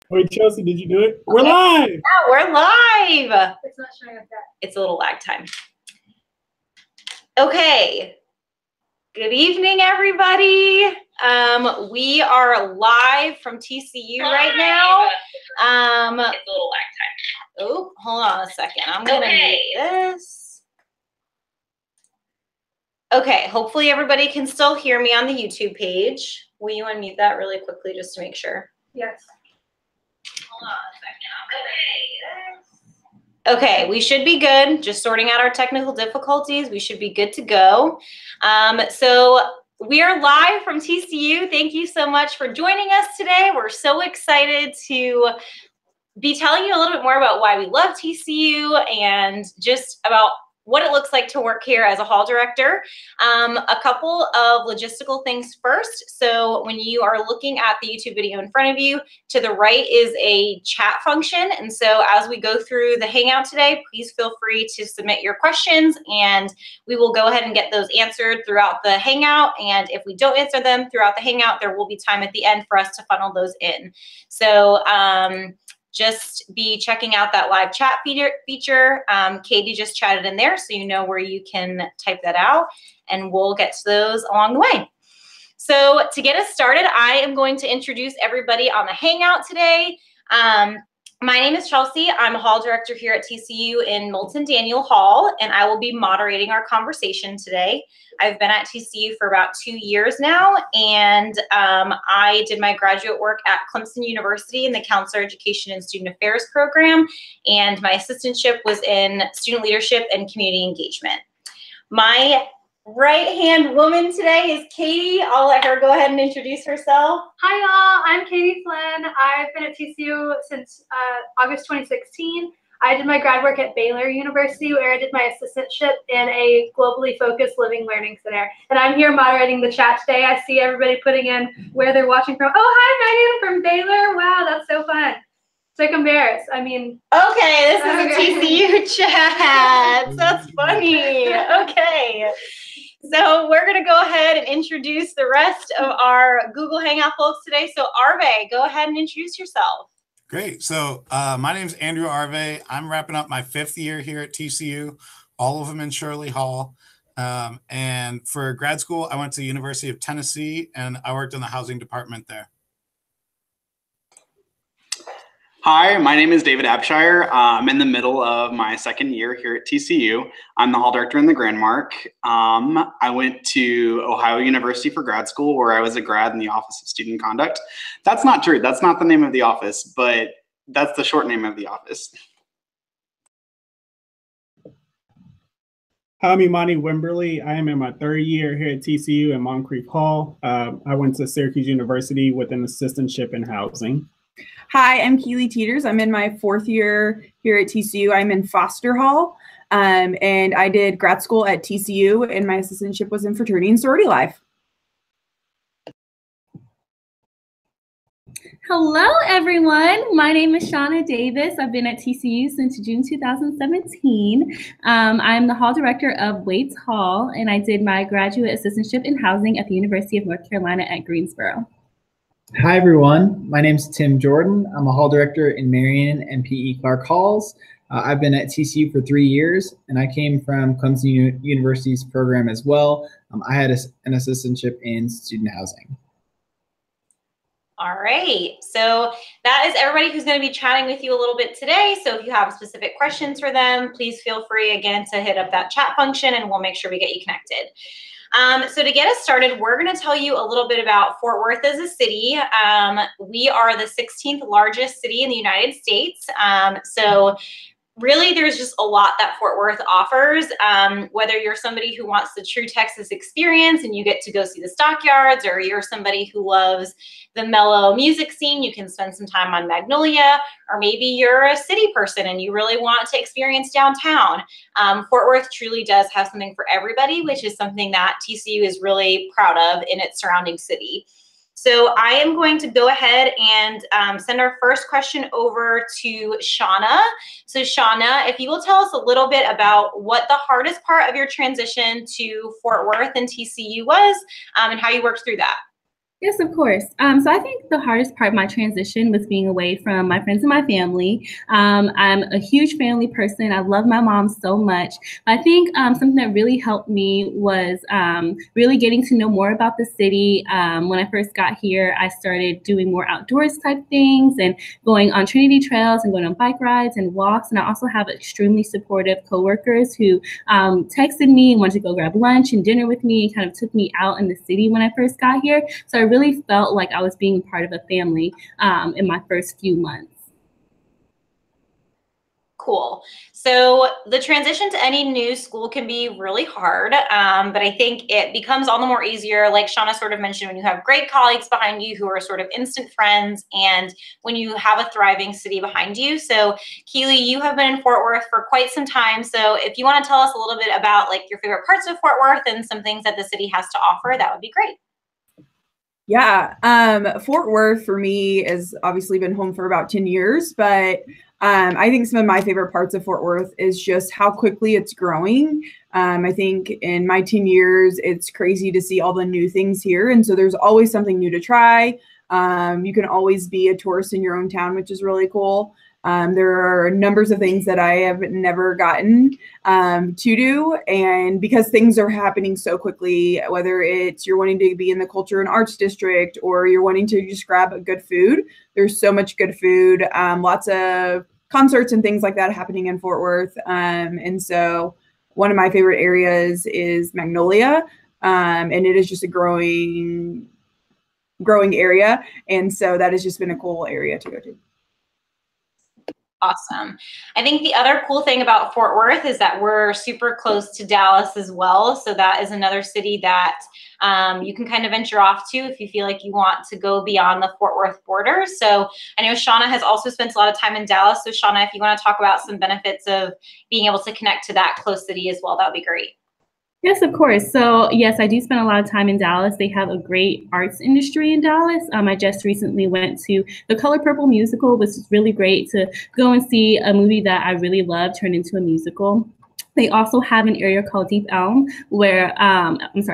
Wait, Chelsea, did you do it? We're live. Yeah, we're live. It's not showing up yet. It's a little lag time. Okay. Good evening, everybody. We are live from TCU right now. It's a little lag time. Oh, hold on a second. I'm gonna mute this. Okay, hopefully everybody can still hear me on the YouTube page. Will you unmute that really quickly just to make sure? Yes. Hold on a second. Okay, we should be good. Just sorting out our technical difficulties. We should be good to go. So we are live from TCU. Thank you so much for joining us today. We're so excited to be telling you a little bit more about why we love TCU and just about what it looks like to work here as a hall director. A couple of logistical things first. So when you are looking at the YouTube video in front of you, to the right is a chat function. And so as we go through the Hangout today, please feel free to submit your questions and we will go ahead and get those answered throughout the Hangout. And if we don't answer them throughout the Hangout, there will be time at the end for us to funnel those in. So, just be checking out that live chat feature. Katie just chatted in there, so you know where you can type that out, and we'll get to those along the way. So to get us started, I am going to introduce everybody on the Hangout today. My name is Chelsea. I'm a hall director here at TCU in Milton Daniel Hall, and I will be moderating our conversation today. I've been at TCU for about 2 years now, and I did my graduate work at Clemson University in the Counselor Education and Student Affairs program, and my assistantship was in student leadership and community engagement. My right-hand woman today is Katie. I'll let her go ahead and introduce herself. Hi, y'all. I'm Katie Flynn. I've been at TCU since August 2016. I did my grad work at Baylor University, where I did my assistantship in a globally focused living learning center. And I'm here moderating the chat today. I see everybody putting in where they're watching from. Oh, hi, Megan from Baylor. Wow, that's so fun. It's like embarrassed. I mean. Okay, this is a TCU chat. That's funny. Okay. So we're going to go ahead and introduce the rest of our Google Hangout folks today. So Arve, go ahead and introduce yourself. Great. So my name is Andrew Arve. I'm wrapping up my 5th year here at TCU, all of them in Shirley Hall. And for grad school, I went to the University of Tennessee, and I worked in the housing department there. Hi, my name is David Abshire. I'm in the middle of my 2nd year here at TCU. I'm the hall director in the Grand Mark. I went to Ohio University for grad school, where I was a grad in the Office of Student Conduct. That's not true. That's not the name of the office, but that's the short name of the office. Hi, I'm Imani Wimberly. I am in my 3rd year here at TCU in Moncrief Hall. I went to Syracuse University with an assistantship in housing. Hi, I'm Keely Teeters. I'm in my 4th year here at TCU. I'm in Foster Hall, and I did grad school at TCU, and my assistantship was in fraternity and sorority life. Hello, everyone. My name is Shauna Davis. I've been at TCU since June 2017. I'm the hall director of Waits Hall, and I did my graduate assistantship in housing at the University of North Carolina at Greensboro. Hi, everyone. My name is Tim Jordan. I'm a hall director in Marion and P.E. Clark Halls. I've been at TCU for 3 years, and I came from Clemson University's program as well. I had an assistantship in student housing. All right, so that is everybody who's going to be chatting with you a little bit today. So if you have specific questions for them, please feel free again to hit up that chat function and we'll make sure we get you connected. So to get us started, we're going to tell you a little bit about Fort Worth as a city. We are the 16th largest city in the United States. So really, there's just a lot that Fort Worth offers. Whether you're somebody who wants the true Texas experience and you get to go see the stockyards, or you're somebody who loves the mellow music scene, you can spend some time on Magnolia, or maybe you're a city person and you really want to experience downtown. Fort Worth truly does have something for everybody, which is something that TCU is really proud of in its surrounding city. So I am going to go ahead and send our first question over to Shauna. So Shauna, if you will tell us a little bit about what the hardest part of your transition to Fort Worth and TCU was, and how you worked through that. Yes, of course. So I think the hardest part of my transition was being away from my friends and my family. I'm a huge family person. I love my mom so much. I think something that really helped me was really getting to know more about the city. When I first got here, I started doing more outdoors type things and going on Trinity trails and going on bike rides and walks. And I also have extremely supportive coworkers who texted me and wanted to go grab lunch and dinner with me and kind of took me out in the city when I first got here. So I really felt like I was being part of a family in my first few months. Cool. So the transition to any new school can be really hard, but I think it becomes all the more easier, like Shauna sort of mentioned, when you have great colleagues behind you who are sort of instant friends, and when you have a thriving city behind you. So Keely, you have been in Fort Worth for quite some time. So if you want to tell us a little bit about like your favorite parts of Fort Worth and some things that the city has to offer, that would be great. Yeah, Fort Worth for me has obviously been home for about 10 years, but I think some of my favorite parts of Fort Worth is just how quickly it's growing. I think in my 10 years, it's crazy to see all the new things here. And so there's always something new to try. You can always be a tourist in your own town, which is really cool. There are numbers of things that I have never gotten to do. And because things are happening so quickly, whether it's you're wanting to be in the culture and arts district or you're wanting to just grab a good food, there's so much good food, lots of concerts and things like that happening in Fort Worth. And so one of my favorite areas is Magnolia. And it is just a growing area. And so that has just been a cool area to go to. Awesome. I think the other cool thing about Fort Worth is that we're super close to Dallas as well. So that is another city that you can kind of venture off to if you feel like you want to go beyond the Fort Worth border. So I know Shauna has also spent a lot of time in Dallas. So Shauna, if you want to talk about some benefits of being able to connect to that close city as well, that would be great. Yes, of course. So yes, I do spend a lot of time in Dallas. They have a great arts industry in Dallas. I just recently went to the Color Purple musical, which is really great to go and see a movie that I really love turned into a musical. They also have an area called Deep Elm where,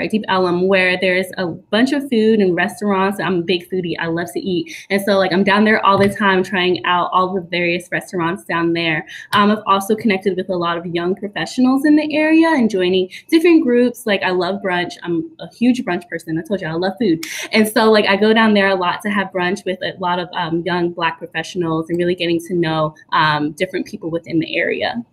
Deep Ellum, where there's a bunch of food and restaurants. I'm a big foodie. I love to eat. And so like I'm down there all the time trying out all the various restaurants down there. I've also connected with a lot of young professionals in the area and joining different groups. Like I love brunch. I'm a huge brunch person. I told you I love food. And so like I go down there a lot to have brunch with a lot of young Black professionals and really getting to know different people within the area.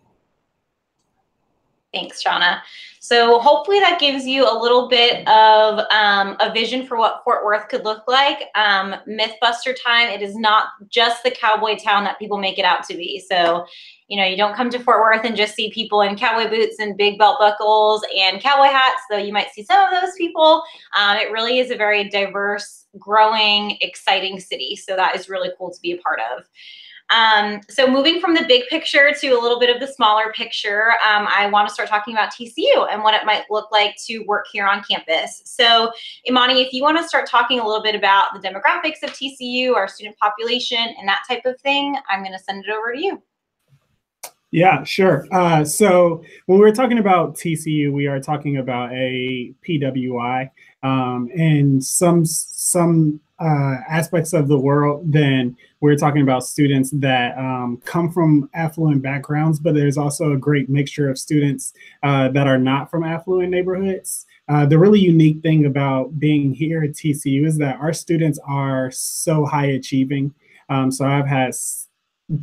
Thanks, Shauna. So hopefully that gives you a little bit of a vision for what Fort Worth could look like. Mythbuster time, it is not just the cowboy town that people make it out to be. So, you know, you don't come to Fort Worth and just see people in cowboy boots and big belt buckles and cowboy hats, though you might see some of those people. It really is a very diverse, growing, exciting city. So that is really cool to be a part of. So moving from the big picture to a little bit of the smaller picture, I want to start talking about TCU and what it might look like to work here on campus. So Imani, if you want to start talking a little bit about the demographics of TCU, our student population, and that type of thing, I'm going to send it over to you. Yeah, sure. So when we're talking about TCU, we are talking about a PWI, and some aspects of the world, then we're talking about students that come from affluent backgrounds, but there's also a great mixture of students that are not from affluent neighborhoods. The really unique thing about being here at TCU is that our students are so high achieving. So I've had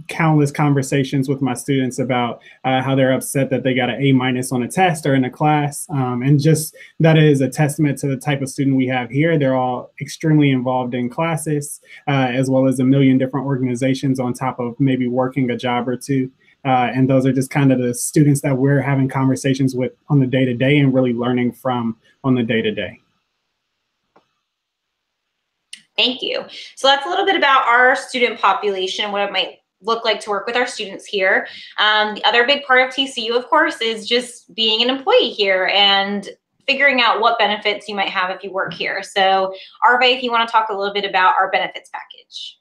countless conversations with my students about how they're upset that they got an A- on a test or in a class. And just that is a testament to the type of student we have here. They're all extremely involved in classes, as well as a million different organizations on top of maybe working a job or two. And those are just kind of the students that we're having conversations with on the day-to-day and really learning from on the day-to-day. Thank you. So that's a little bit about our student population, what it might look like to work with our students here. The other big part of TCU, of course, is just being an employee here and figuring out what benefits you might have if you work here. So Arve, if you want to talk a little bit about our benefits package.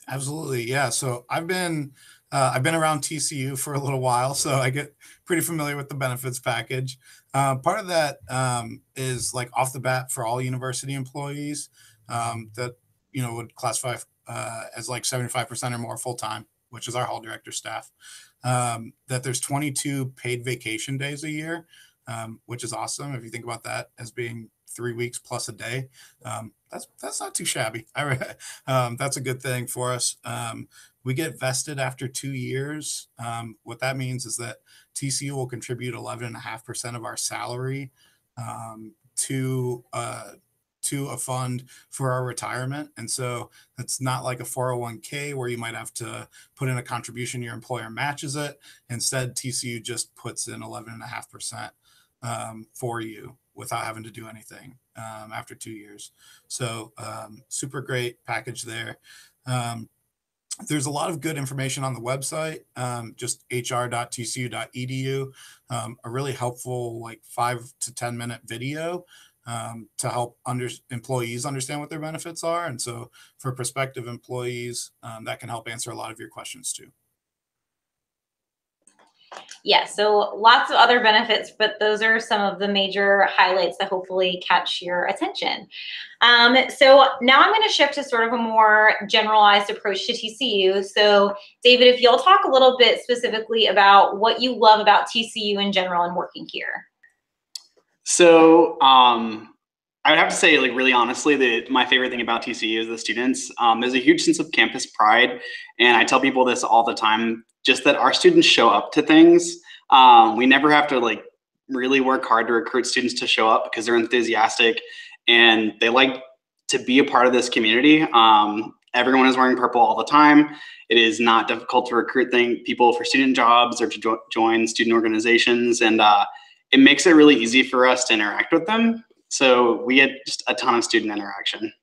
Absolutely, yeah. So I've been around TCU for a little while, so I get pretty familiar with the benefits package. Part of that is like off the bat for all university employees. that, you know, would classify as like 75% or more full-time, which is our hall director staff. That there's 22 paid vacation days a year, which is awesome. If you think about that as being 3 weeks plus a day, that's not too shabby. That's a good thing for us. We get vested after 2 years. What that means is that TCU will contribute 11.5% of our salary to a fund for our retirement. And so it's not like a 401k where you might have to put in a contribution, your employer matches it. Instead, TCU just puts in 11.5% for you without having to do anything after 2 years. So super great package there. There's a lot of good information on the website, just hr.tcu.edu, a really helpful like 5 to 10 minute video to help employees understand what their benefits are. And so for prospective employees, that can help answer a lot of your questions too. Yeah, so lots of other benefits, but those are some of the major highlights that hopefully catch your attention. So now I'm going to shift to sort of a more generalized approach to TCU. So David, if you'll talk a little bit specifically about what you love about TCU in general and working here. So I would have to say, like, really honestly, that my favorite thing about TCU is the students. There's a huge sense of campus pride, and I tell people this all the time, just that our students show up to things. We never have to like really work hard to recruit students to show up because they're enthusiastic and they like to be a part of this community. Everyone is wearing purple all the time. It is not difficult to recruit people for student jobs or to join student organizations, and it makes it really easy for us to interact with them. So we get just a ton of student interaction.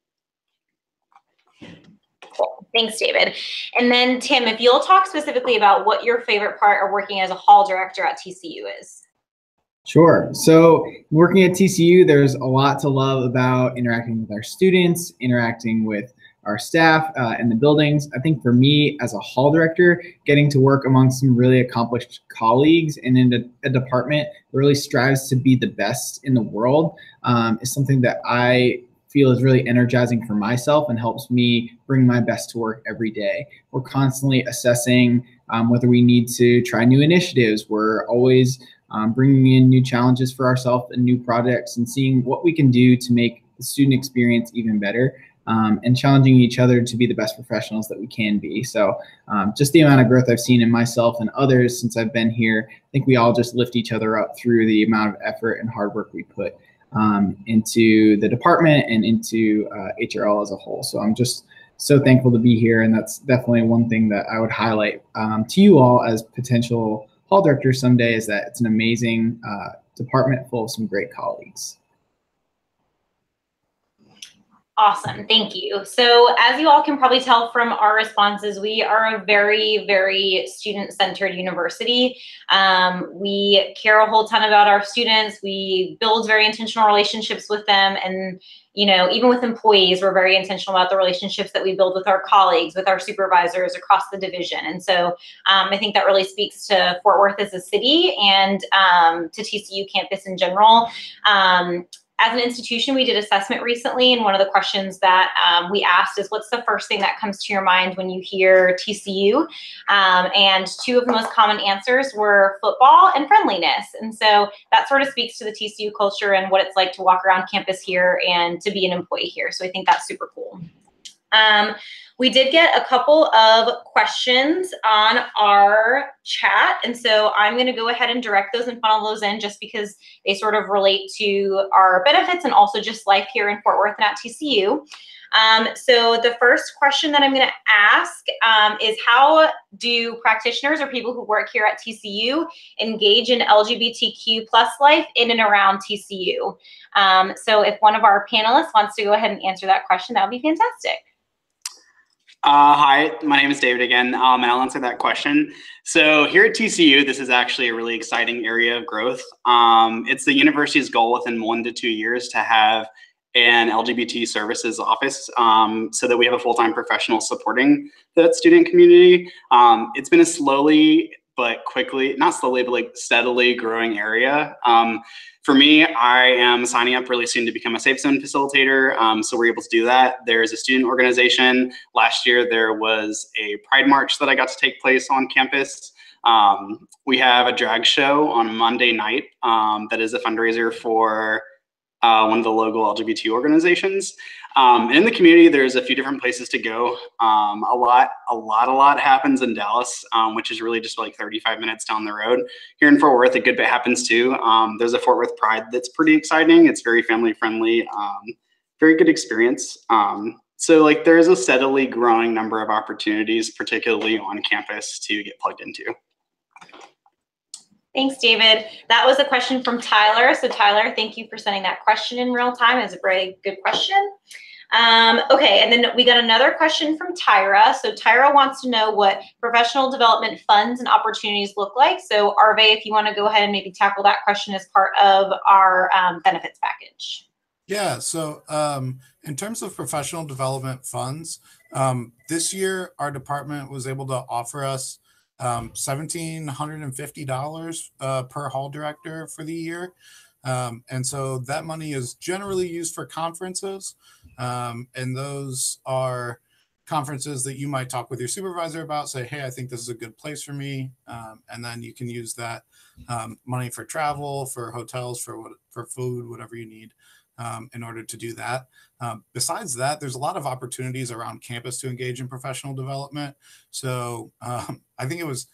Cool. Thanks, David. And then Tim, if you'll talk specifically about what your favorite part of working as a hall director at TCU is. Sure. So working at TCU, there's a lot to love about interacting with our students, interacting with our staff and the buildings. I think for me as a hall director, getting to work among some really accomplished colleagues and in a department that really strives to be the best in the world is something that I feel is really energizing for myself and helps me bring my best to work every day. We're constantly assessing whether we need to try new initiatives. We're always bringing in new challenges for ourselves and new projects and seeing what we can do to make the student experience even better. And challenging each other to be the best professionals that we can be. So just the amount of growth I've seen in myself and others since I've been here, I think we all just lift each other up through the amount of effort and hard work we put into the department and into HRL as a whole. So I'm just so thankful to be here, and that's definitely one thing that I would highlight to you all as potential hall directors someday, is that it's an amazing department full of some great colleagues. Awesome, thank you. So as you all can probably tell from our responses, we are a very, very student-centered university. We care a whole ton about our students. We build very intentional relationships with them. And, you know, even with employees, we're very intentional about the relationships that we build with our colleagues, with our supervisors across the division. And so I think that really speaks to Fort Worth as a city and to TCU campus in general. As an institution, we did assessment recently, and one of the questions that we asked is, what's the first thing that comes to your mind when you hear TCU? And two of the most common answers were football and friendliness. And so that sort of speaks to the TCU culture and what it's like to walk around campus here and to be an employee here. So I think that's super cool. We did get a couple of questions on our chat, and so I'm going to go ahead and direct those and funnel those in just because they sort of relate to our benefits and also just life here in Fort Worth and at TCU. So the first question that I'm going to ask is, how do practitioners or people who work here at TCU engage in LGBTQ+ life in and around TCU? So if one of our panelists wants to go ahead and answer that question, that would be fantastic. Hi, my name is David again, and I'll answer that question. So here at TCU, this is actually a really exciting area of growth. It's the university's goal within 1 to 2 years to have an LGBT services office so that we have a full-time professional supporting the student community. It's been a slowly but quickly, not slowly, but like steadily growing area. For me, I am signing up really soon to become a Safe Zone facilitator. So we're able to do that. There's a student organization. Last year, there was a Pride March that I got to take place on campus. We have a drag show on Monday night that is a fundraiser for one of the local LGBT organizations. And in the community, there's a few different places to go. A lot happens in Dallas, which is really just like 35 minutes down the road. Here in Fort Worth, a good bit happens too. There's a Fort Worth Pride that's pretty exciting. It's very family friendly, very good experience. So like there's a steadily growing number of opportunities, particularly on campus, to get plugged into. Thanks, David. That was a question from Tyler. So Tyler, thank you for sending that question in real time. It's a very good question. Okay, and then we got another question from Tyra. So Tyra wants to know what professional development funds and opportunities look like. So Arve, if you want to go ahead and maybe tackle that question as part of our benefits package. Yeah, so in terms of professional development funds, this year our department was able to offer us $1,750 per hall director for the year. And so that money is generally used for conferences. And those are conferences that you might talk with your supervisor about, say, hey, I think this is a good place for me. And then you can use that money for travel, for hotels, for food, whatever you need in order to do that. Besides that, there's a lot of opportunities around campus to engage in professional development. So I think it was,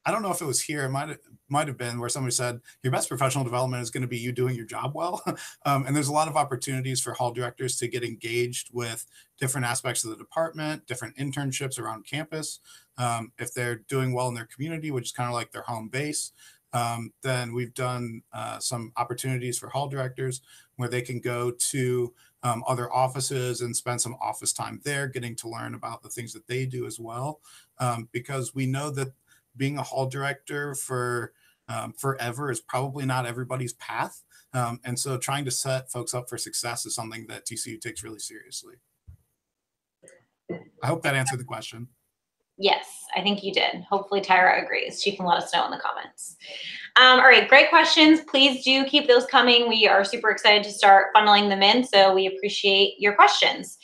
I don't know if it was here, it might have been where somebody said, your best professional development is going to be you doing your job well. And there's a lot of opportunities for hall directors to get engaged with different aspects of the department, different internships around campus. If they're doing well in their community, which is kind of like their home base, then we've done some opportunities for hall directors where they can go to other offices and spend some office time there, getting to learn about the things that they do as well. Because we know that being a hall director for forever is probably not everybody's path. And so trying to set folks up for success is something that TCU takes really seriously. I hope that answered the question. Yes, I think you did. Hopefully Tyra agrees. She can let us know in the comments. All right, great questions. Please do keep those coming. We are super excited to start funneling them in, so we appreciate your questions.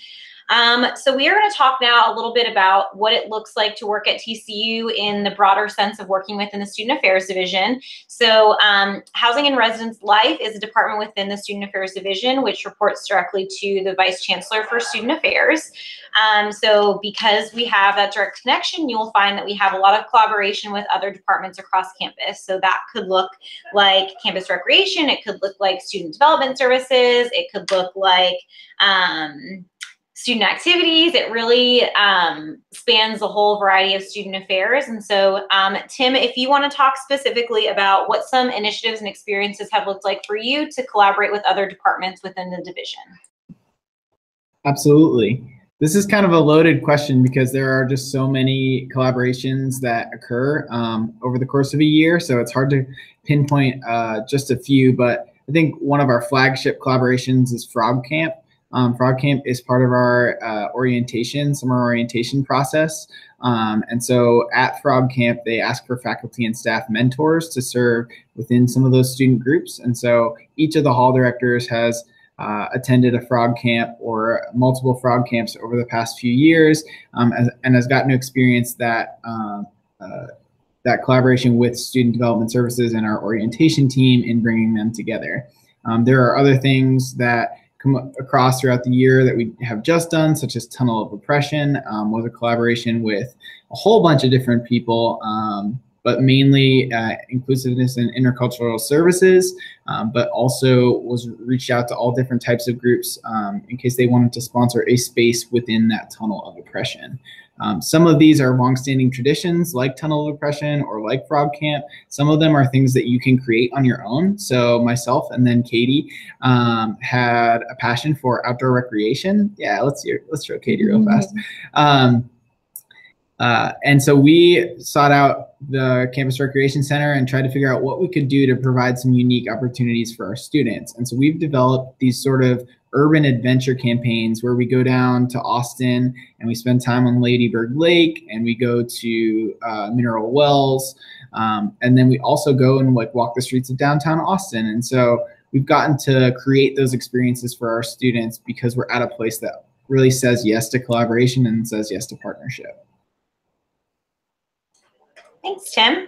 So we are going to talk now a little bit about what it looks like to work at TCU in the broader sense of working within the Student Affairs Division. So Housing and Residence Life is a department within the Student Affairs Division, which reports directly to the Vice Chancellor for Student Affairs. So because we have that direct connection, you'll find that we have a lot of collaboration with other departments across campus. So that could look like campus recreation. It could look like student development services. It could look like student activities. It really spans the whole variety of student affairs. And so, Tim, if you want to talk specifically about what some initiatives and experiences have looked like for you to collaborate with other departments within the division. Absolutely. This is kind of a loaded question because there are just so many collaborations that occur over the course of a year. So it's hard to pinpoint just a few, but I think one of our flagship collaborations is Frog Camp. Frog Camp is part of our summer orientation process. And so at Frog Camp, they ask for faculty and staff mentors to serve within some of those student groups. And so each of the hall directors has attended a Frog Camp or multiple Frog Camps over the past few years and has gotten to experience that that collaboration with Student Development Services and our orientation team in bringing them together. There are other things that come across throughout the year that we have just done, such as Tunnel of Oppression, was a collaboration with a whole bunch of different people, but mainly inclusiveness and intercultural services, but also was reached out to all different types of groups in case they wanted to sponsor a space within that Tunnel of Oppression. Some of these are longstanding traditions like Tunnel of Oppression or like Frog Camp. Some of them are things that you can create on your own. So myself and then Katie had a passion for outdoor recreation. Yeah, let's show Katie real fast. And so we sought out the Campus Recreation Center and tried to figure out what we could do to provide some unique opportunities for our students. And so we've developed these sort of urban adventure campaigns where we go down to Austin and we spend time on Lady Bird Lake and we go to Mineral Wells And then we also go and like walk the streets of downtown Austin. And so we've gotten to create those experiences for our students because we're at a place that really says yes to collaboration and says yes to partnership. Thanks, Tim.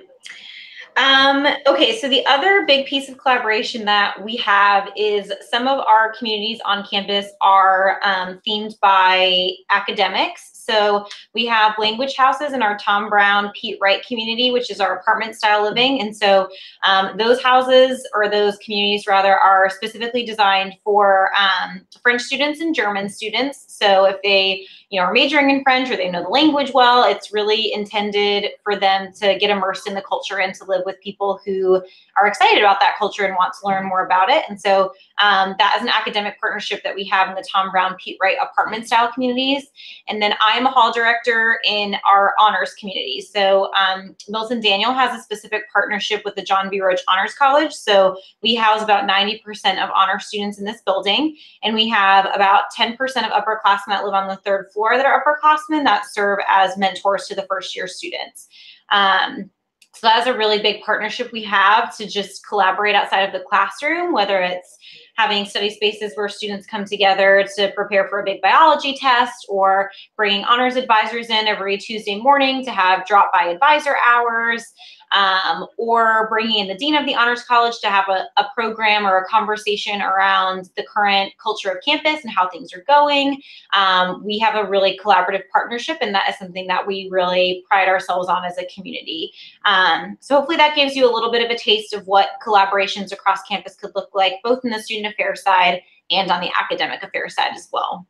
Okay, so the other big piece of collaboration that we have is some of our communities on campus are themed by academics. So we have language houses in our Tom Brown, Pete Wright community, which is our apartment style living. And so those houses, or those communities rather, are specifically designed for French students and German students. So if they are majoring in French or they know the language well, it's really intended for them to get immersed in the culture and to live with people who are excited about that culture and want to learn more about it. And so that is an academic partnership that we have in the Tom Brown, Pete Wright apartment style communities. And then I am a hall director in our honors community. So Milton Daniel has a specific partnership with the John B. Roach Honors College. So we house about 90% of honor students in this building. And we have about 10% of upperclassmen that live on the third floor that are upperclassmen that serve as mentors to the first year students. So that's a really big partnership we have to just collaborate outside of the classroom, whether it's having study spaces where students come together to prepare for a big biology test, or bringing honors advisors in every Tuesday morning to have drop-by advisor hours, or bringing in the dean of the honors college to have a program or a conversation around the current culture of campus and how things are going. We have a really collaborative partnership, and that is something that we really pride ourselves on as a community. So hopefully that gives you a little bit of a taste of what collaborations across campus could look like, both in the student affairs side and on the academic affairs side as well.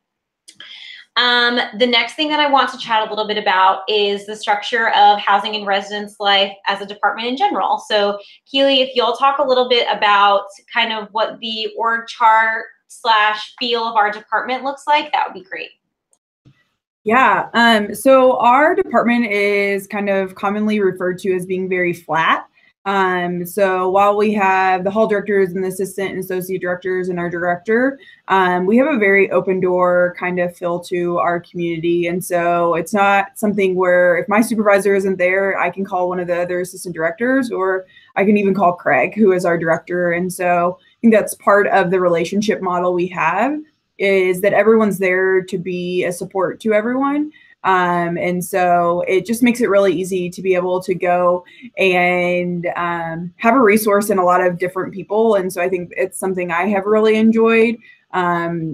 The next thing that I want to chat a little bit about is the structure of housing and residence life as a department in general. So Keely, if you'll talk a little bit about kind of what the org chart / feel of our department looks like, that would be great. Yeah, so our department is kind of commonly referred to as being very flat. So while we have the hall directors and the assistant and associate directors and our director, we have a very open door kind of feel to our community. And so it's not something where if my supervisor isn't there, I can call one of the other assistant directors, or I can even call Craig, who is our director. And so I think that's part of the relationship model we have, is that everyone's there to be a support to everyone. And so it just makes it really easy to be able to go and have a resource in a lot of different people. And so I think it's something I have really enjoyed,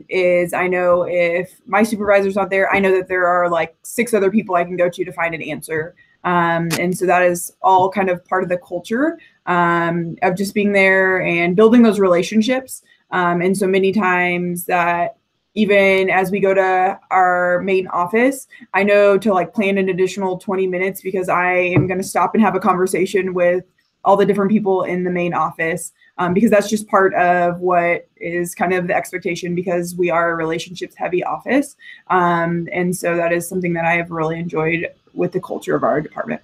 is I know if my supervisor's not there, I know that there are like 6 other people I can go to find an answer. And so that is all kind of part of the culture of just being there and building those relationships. And so many times that even as we go to our main office, I know to like plan an additional 20 minutes because I am going to stop and have a conversation with all the different people in the main office, because that's just part of what is kind of the expectation, because we are a relationships heavy office. And so that is something that I have really enjoyed with the culture of our department.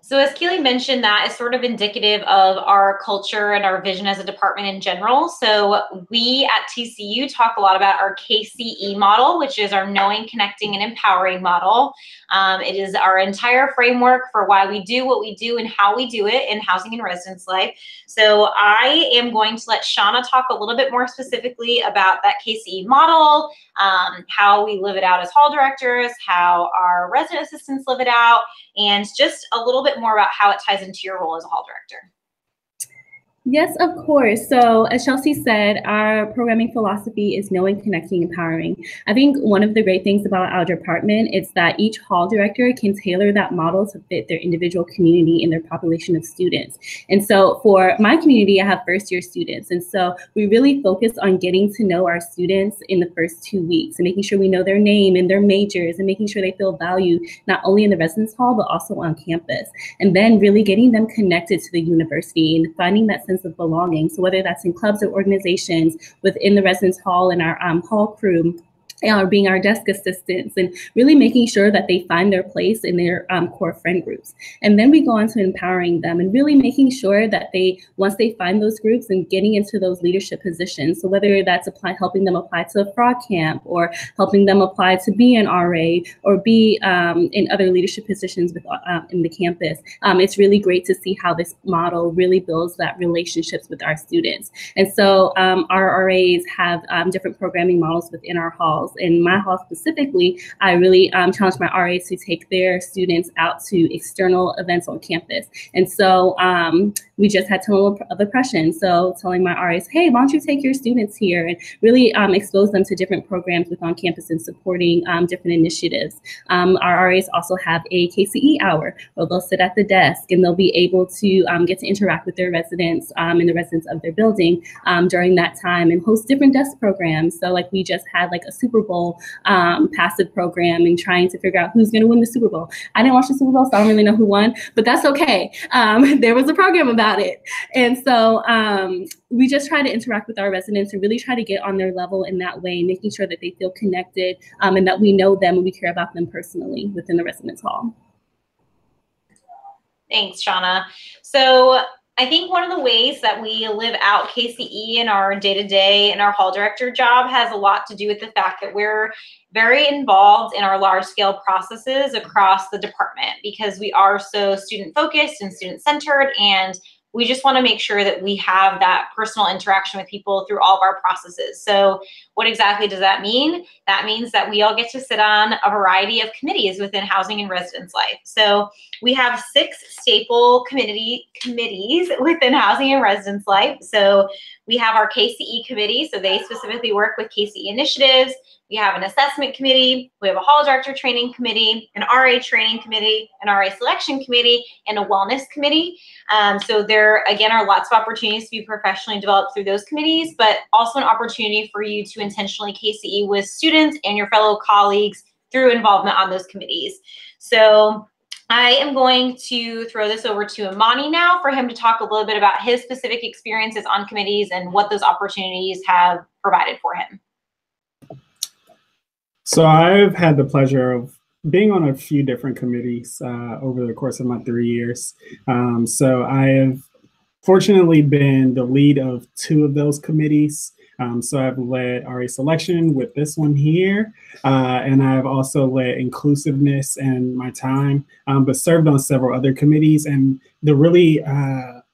So as Keely mentioned, that is sort of indicative of our culture and our vision as a department in general. So we at TCU talk a lot about our KCE model, which is our knowing, connecting, and empowering model. It is our entire framework for why we do what we do and how we do it in housing and residence life. So I am going to let Shauna talk a little bit more specifically about that KCE model, how we live it out as hall directors, how our resident assistants live it out, and just a little bit more about how it ties into your role as a hall director. Yes, of course. So as Chelsea said, our programming philosophy is knowing, connecting, empowering. I think one of the great things about our department is that each hall director can tailor that model to fit their individual community and their population of students. And so for my community, I have first year students. And so we really focus on getting to know our students in the first 2 weeks and making sure we know their name and their majors and making sure they feel valued, not only in the residence hall, but also on campus. And then really getting them connected to the university and finding that sense of belonging. So whether that's in clubs or organizations within the residence hall and our hall crew, or being our desk assistants, and really making sure that they find their place in their core friend groups. And then we go on to empowering them and really making sure that once they find those groups and getting into those leadership positions, so whether that's helping them apply to a frog camp, or helping them apply to be an RA, or be in other leadership positions in the campus, it's really great to see how this model really builds that relationships with our students. And so our RAs have different programming models within our halls. In my hall specifically, I really challenge my RAs to take their students out to external events on campus. And so we just had Tunnel of Oppression. So telling my RAs, hey, why don't you take your students here, and really expose them to different programs within campus and supporting different initiatives. Our RAs also have a KCE hour where they'll sit at the desk and they'll be able to get to interact with their residents and the residents of their building during that time, and host different desk programs. So like we just had like a Super Bowl passive program and trying to figure out who's going to win the Super Bowl. I didn't watch the Super Bowl, so I don't really know who won, but that's okay. There was a program about it. And so we just try to interact with our residents and really try to get on their level in that way, making sure that they feel connected and that we know them and we care about them personally within the residence hall. Thanks, Shauna. So I think one of the ways that we live out KCE in our day-to-day and our hall director job has a lot to do with the fact that we're very involved in our large-scale processes across the department, because we are so student-focused and student-centered, and we just want to make sure that we have that personal interaction with people through all of our processes. So what exactly does that mean? That means that we all get to sit on a variety of committees within housing and residence life. So we have 6 staple committees within housing and residence life. So we have our KCE committee, so they specifically work with KCE initiatives. We have an assessment committee, we have a hall director training committee, an RA training committee, an RA selection committee, and a wellness committee. So there, again, are lots of opportunities to be professionally developed through those committees, but also an opportunity for you to intentionally KCE with students and your fellow colleagues through involvement on those committees. So I am going to throw this over to Imani now for him to talk a little bit about his specific experiences on committees and what those opportunities have provided for him. So I've had the pleasure of being on a few different committees over the course of my 3 years. So I have fortunately been the lead of 2 of those committees. So I've led RA selection with this one here, and I've also led inclusiveness in my time, but served on several other committees. And the really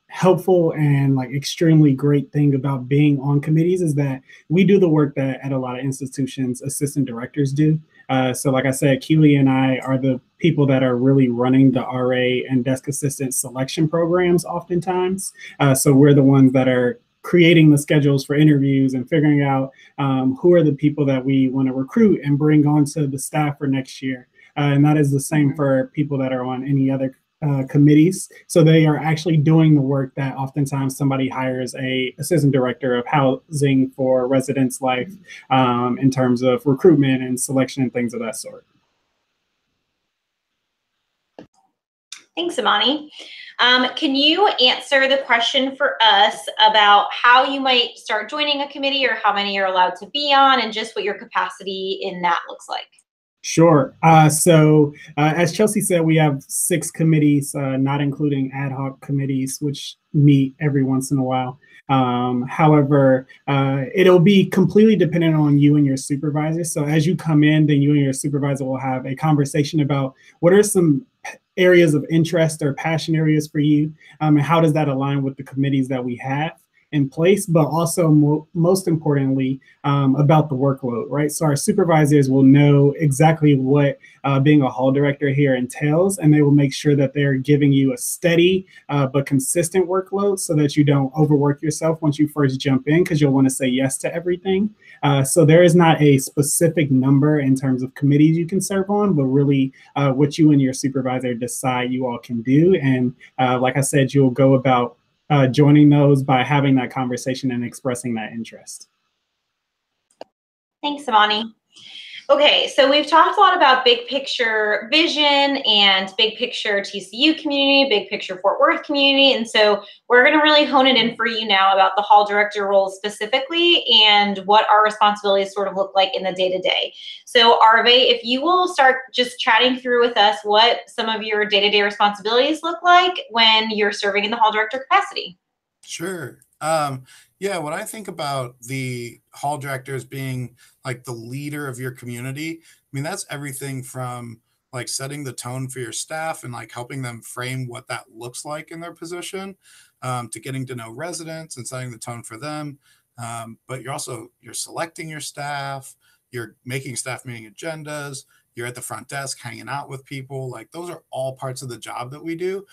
helpful and like extremely great thing about being on committees is that we do the work that at a lot of institutions assistant directors do. So like I said, Keely and I are the people that are really running the RA and desk assistant selection programs oftentimes. So we're the ones that are creating the schedules for interviews and figuring out who are the people that we want to recruit and bring onto the staff for next year. And that is the same for people that are on any other committees. So they are actually doing the work that oftentimes somebody hires a assistant director of housing for residence life in terms of recruitment and selection and things of that sort. Thanks, Imani. Can you answer the question for us about how you might start joining a committee, or how many you're allowed to be on, and just what your capacity in that looks like? Sure. So as Chelsea said, we have 6 committees, not including ad hoc committees, which meet every once in a while. However, it'll be completely dependent on you and your supervisor. So as you come in, then you and your supervisor will have a conversation about what are some areas of interest or passion areas for you, and how does that align with the committees that we have in place, but also most importantly, about the workload, right? So our supervisors will know exactly what being a hall director here entails, and they will make sure that they're giving you a steady but consistent workload so that you don't overwork yourself once you first jump in, because you'll want to say yes to everything. So there is not a specific number in terms of committees you can serve on, but really what you and your supervisor decide you all can do. And like I said, you'll go about joining those by having that conversation and expressing that interest. Thanks, Imani. Okay, so we've talked a lot about big picture vision and big picture TCU community, big picture Fort Worth community. And so we're going to really hone it in for you now about the hall director role specifically and what our responsibilities sort of look like in the day-to-day. So Arve, if you will start just chatting through with us what some of your day-to-day responsibilities look like when you're serving in the hall director capacity. Sure. Yeah, what I think about the hall director as being like the leader of your community, I mean, that's everything from like setting the tone for your staff and like helping them frame what that looks like in their position, to getting to know residents and setting the tone for them. But you're selecting your staff, you're making staff meeting agendas, you're at the front desk hanging out with people. Like those are all parts of the job that we do.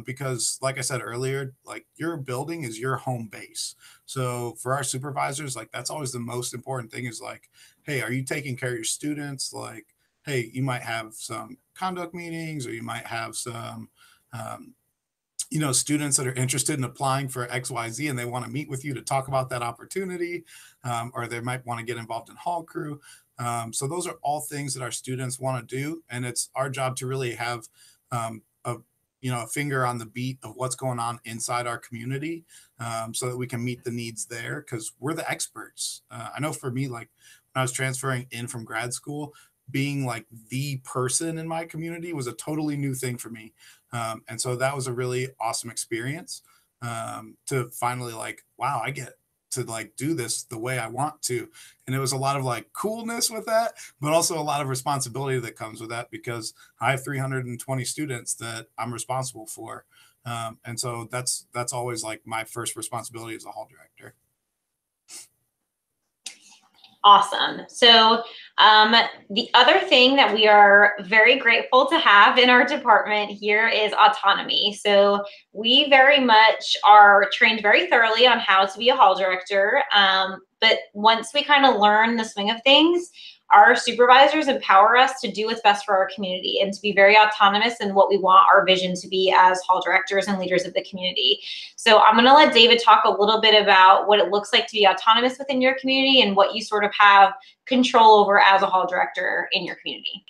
Because like I said earlier, like your building is your home base. So for our supervisors, like that's always the most important thing is like, hey, are you taking care of your students? Like, hey, you might have some conduct meetings or you might have some, students that are interested in applying for XYZ and they want to meet with you to talk about that opportunity, or they might want to get involved in hall crew. So those are all things that our students want to do. And it's our job to really have a finger on the beat of what's going on inside our community, so that we can meet the needs there because we're the experts. I know for me, like when I was transferring in from grad school, being like the person in my community was a totally new thing for me. And so that was a really awesome experience, to finally like, wow, I get to like do this the way I want to. And it was a lot of like coolness with that, but also a lot of responsibility that comes with that because I have 320 students that I'm responsible for. And so that's always like my first responsibility as a hall director. Awesome. So the other thing that we are very grateful to have in our department here is autonomy. So we very much are trained very thoroughly on how to be a hall director. But once we kind of learn the swing of things, our supervisors empower us to do what's best for our community and to be very autonomous in what we want our vision to be as hall directors and leaders of the community. So I'm going to let David talk a little bit about what it looks like to be autonomous within your community and what you sort of have control over as a hall director in your community.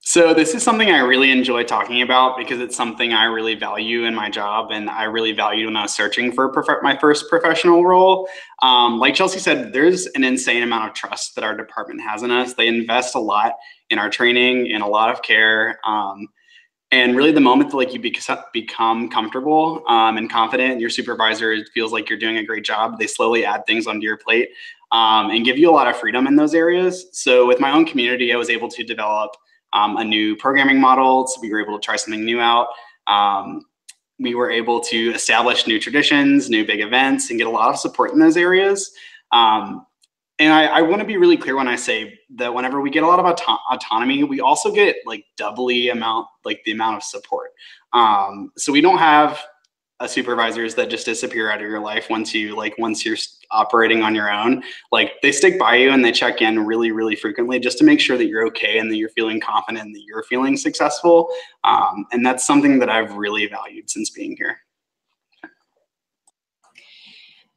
So this is something I really enjoy talking about because it's something I really value in my job and I really valued when I was searching for my first professional role. Like Chelsea said, there's an insane amount of trust that our department has in us. They invest a lot in our training and a lot of care. And really the moment that like you become comfortable and confident and your supervisor feels like you're doing a great job, they slowly add things onto your plate and give you a lot of freedom in those areas. So with my own community, I was able to develop a new programming model. So we were able to try something new out. We were able to establish new traditions, new big events, and get a lot of support in those areas. And I want to be really clear when I say that whenever we get a lot of autonomy, we also get like doubly the amount of support. So we don't have supervisors that just disappear out of your life once you're operating on your own. Like they stick by you and they check in really, really frequently just to make sure that you're okay and that you're feeling confident and that you're feeling successful. And that's something that I've really valued since being here.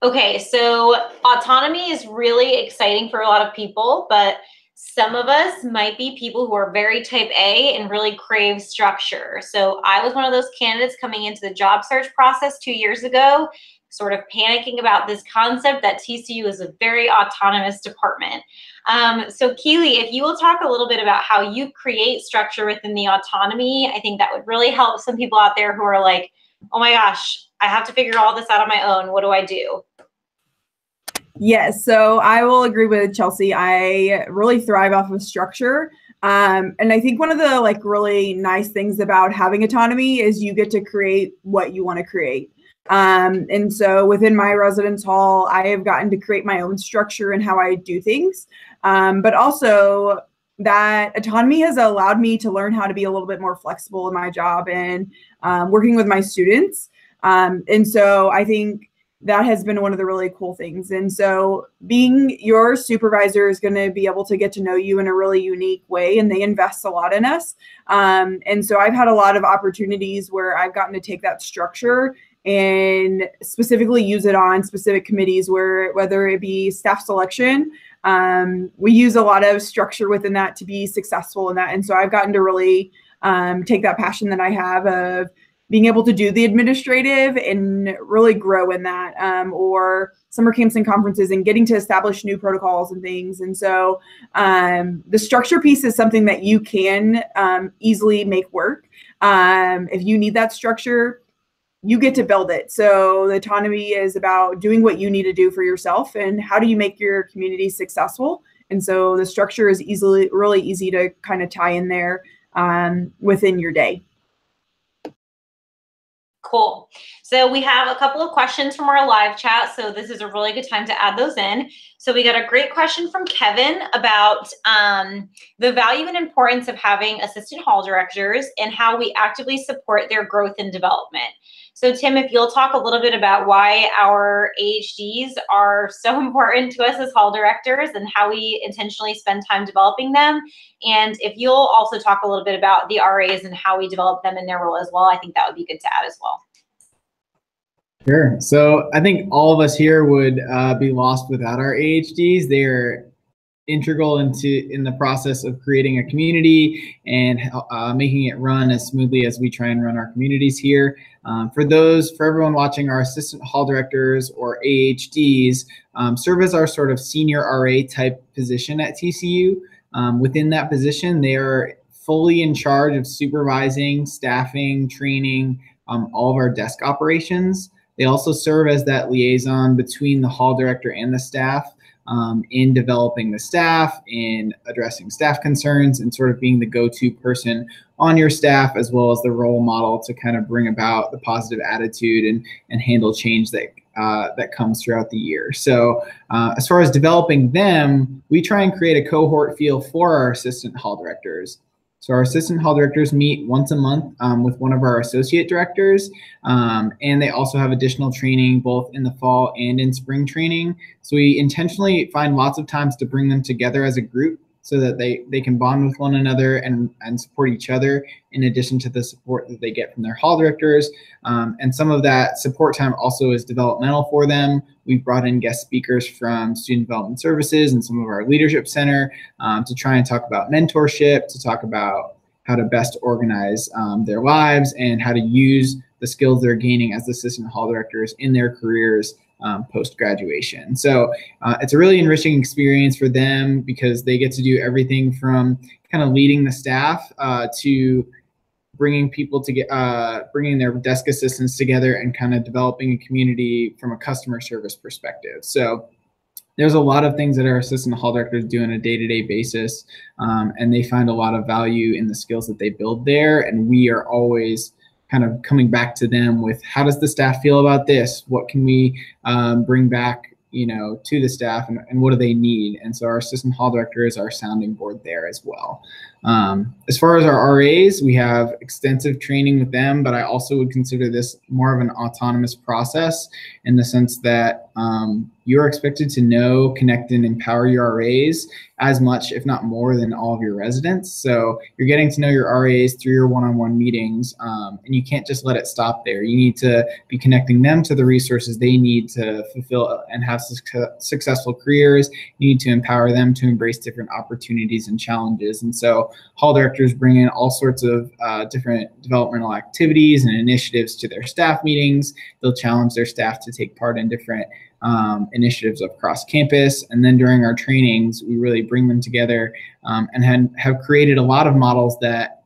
Okay, so autonomy is really exciting for a lot of people, but some of us might be people who are very type A and really crave structure. So I was one of those candidates coming into the job search process 2 years ago, sort of panicking about this concept that TCU is a very autonomous department. So Keely, if you will talk a little bit about how you create structure within the autonomy, I think that would really help some people out there who are like, oh my gosh, I have to figure all this out on my own. What do I do? Yes, so I will agree with Chelsea. I really thrive off of structure. And I think one of the like really nice things about having autonomy is you get to create what you want to create. And so within my residence hall, I have gotten to create my own structure and how I do things. But also that autonomy has allowed me to learn how to be a little bit more flexible in my job and working with my students. And so I think that has been one of the really cool things. And so being your supervisor is going to be able to get to know you in a really unique way, and they invest a lot in us. And so I've had a lot of opportunities where I've gotten to take that structure and specifically use it on specific committees where, whether it be staff selection, we use a lot of structure within that to be successful in that. And so I've gotten to really take that passion that I have of being able to do the administrative and really grow in that, or summer camps and conferences and getting to establish new protocols and things. And so the structure piece is something that you can easily make work. If you need that structure, you get to build it. So the autonomy is about doing what you need to do for yourself and how do you make your community successful. And so the structure is really easy to kind of tie in there within your day. Cool. So we have a couple of questions from our live chat. So this is a really good time to add those in. So we got a great question from Kevin about the value and importance of having assistant hall directors and how we actively support their growth and development. So Tim, if you'll talk a little bit about why our AHDs are so important to us as hall directors and how we intentionally spend time developing them. And if you'll also talk a little bit about the RAs and how we develop them in their role as well, I think that would be good to add as well. Sure. So I think all of us here would be lost without our AHDs. They're integral in the process of creating a community and making it run as smoothly as we try and run our communities here. For everyone watching, our assistant hall directors or AHDs serve as our sort of senior RA type position at TCU. Within that position, they are fully in charge of supervising, staffing, training, all of our desk operations. They also serve as that liaison between the hall director and the staff in developing the staff, in addressing staff concerns, and sort of being the go-to person on your staff, as well as the role model to kind of bring about the positive attitude and handle change that comes throughout the year. So as far as developing them, we try and create a cohort feel for our assistant hall directors. So our assistant hall directors meet once a month with one of our associate directors, and they also have additional training both in the fall and in spring training. So we intentionally find lots of times to bring them together as a group so that they can bond with one another and support each other in addition to the support that they get from their hall directors. And some of that support time also is developmental for them. We've brought in guest speakers from Student Development Services and some of our Leadership Center to try and talk about mentorship, to talk about how to best organize their lives and how to use the skills they're gaining as assistant hall directors in their careers post-graduation. So it's a really enriching experience for them because they get to do everything from kind of leading the staff to bringing people to bringing their desk assistants together and kind of developing a community from a customer service perspective. So there's a lot of things that our assistant hall directors do on a day-to-day basis, and they find a lot of value in the skills that they build there. And we are always kind of coming back to them with, how does the staff feel about this? What can we bring back, to the staff, and what do they need? And so our assistant hall director is our sounding board there as well. As far as our RAs, we have extensive training with them, but I also would consider this more of an autonomous process in the sense that you're expected to know, connect, and empower your RAs as much, if not more, than all of your residents. So you're getting to know your RAs through your one-on-one meetings, and you can't just let it stop there. You need to be connecting them to the resources they need to fulfill and have successful careers. You need to empower them to embrace different opportunities and challenges. And so hall directors bring in all sorts of different developmental activities and initiatives to their staff meetings. They'll challenge their staff to take part in different initiatives across campus. And then during our trainings, we really bring them together and have created a lot of models that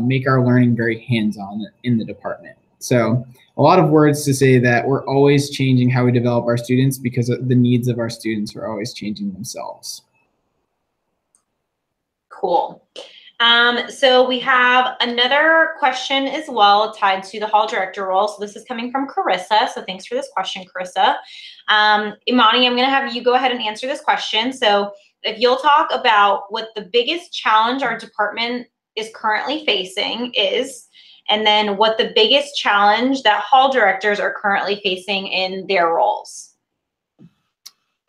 make our learning very hands-on in the department. So a lot of words to say that we're always changing how we develop our students because the needs of our students are always changing themselves. Cool. So we have another question as well tied to the hall director role. So this is coming from Carissa. So thanks for this question, Carissa. Imani, I'm going to have you go ahead and answer this question. So if you'll talk about what the biggest challenge our department is currently facing is, and then what the biggest challenge that hall directors are currently facing in their roles.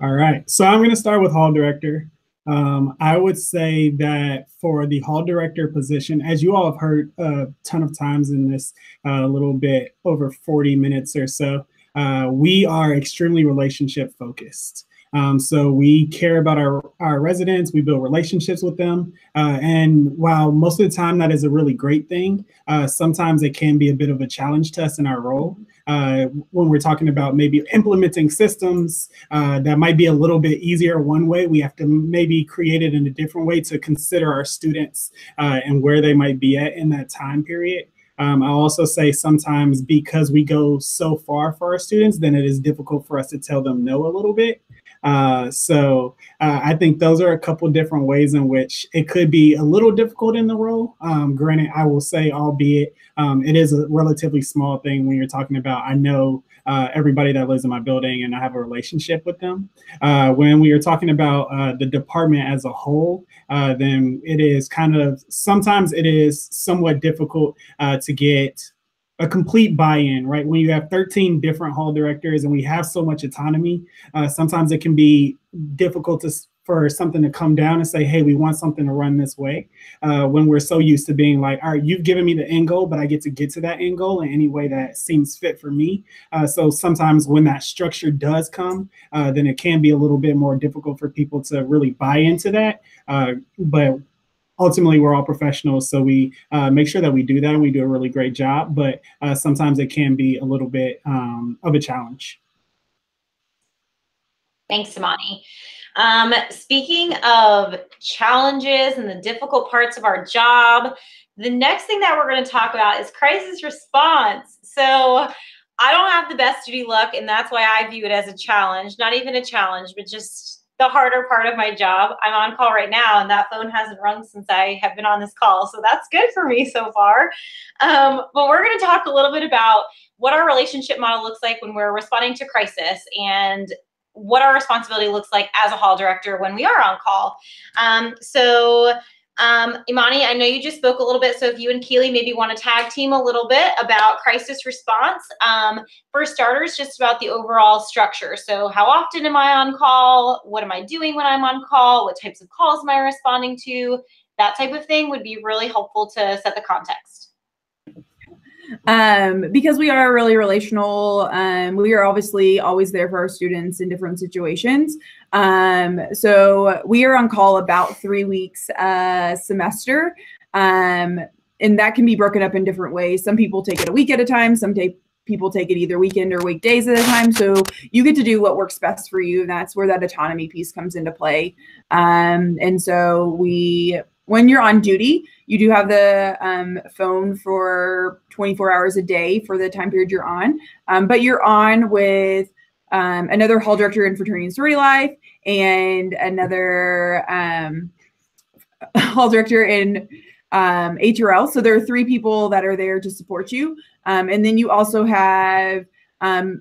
All right. So I'm going to start with hall director. I would say that for the hall director position, as you all have heard a ton of times in this little bit over 40 minutes or so, we are extremely relationship focused. So we care about our residents, we build relationships with them. And while most of the time that is a really great thing, sometimes it can be a bit of a challenge to us in our role. When we're talking about maybe implementing systems that might be a little bit easier one way, we have to maybe create it in a different way to consider our students and where they might be at in that time period. I'll also say sometimes because we go so far for our students, then it is difficult for us to tell them no a little bit. So I think those are a couple different ways in which it could be a little difficult in the role. Granted, I will say, albeit it is a relatively small thing when you're talking about, I know everybody that lives in my building and I have a relationship with them. When we are talking about the department as a whole, then it is kind of, sometimes it is somewhat difficult to get a complete buy-in, right? When you have 13 different hall directors and we have so much autonomy, sometimes it can be difficult for something to come down and say, hey, we want something to run this way. When we're so used to being like, all right, you've given me the end goal, but I get to that end goal in any way that seems fit for me. So sometimes when that structure does come, then it can be a little bit more difficult for people to really buy into that. But ultimately, we're all professionals, so we make sure that we do that, and we do a really great job. But sometimes it can be a little bit of a challenge. Thanks, Imani. Speaking of challenges and the difficult parts of our job, the next thing that we're going to talk about is crisis response. So I don't have the best duty luck, and that's why I view it as a challenge. Not even a challenge, but just the harder part of my job. I'm on call right now, and that phone hasn't rung since I have been on this call. So that's good for me so far. But we're going to talk a little bit about what our relationship model looks like when we're responding to crisis, and what our responsibility looks like as a hall director when we are on call. Imani, I know you just spoke a little bit, so if you and Keely maybe want to tag team a little bit about crisis response. For starters, just about the overall structure. So how often am I on call? What am I doing when I'm on call? What types of calls am I responding to? That type of thing would be really helpful to set the context. Because we are really relational, we are obviously always there for our students in different situations. So we are on call about 3 weeks a semester, and that can be broken up in different ways. Some people take it a week at a time. Some people take it either weekend or weekdays at a time. So you get to do what works best for you. And that's where that autonomy piece comes into play. And so when you're on duty, you do have the phone for 24 hours a day for the time period you're on, but you're on with another hall director in fraternity and sorority life and another hall director in HRL. So there are 3 people that are there to support you. And then you also have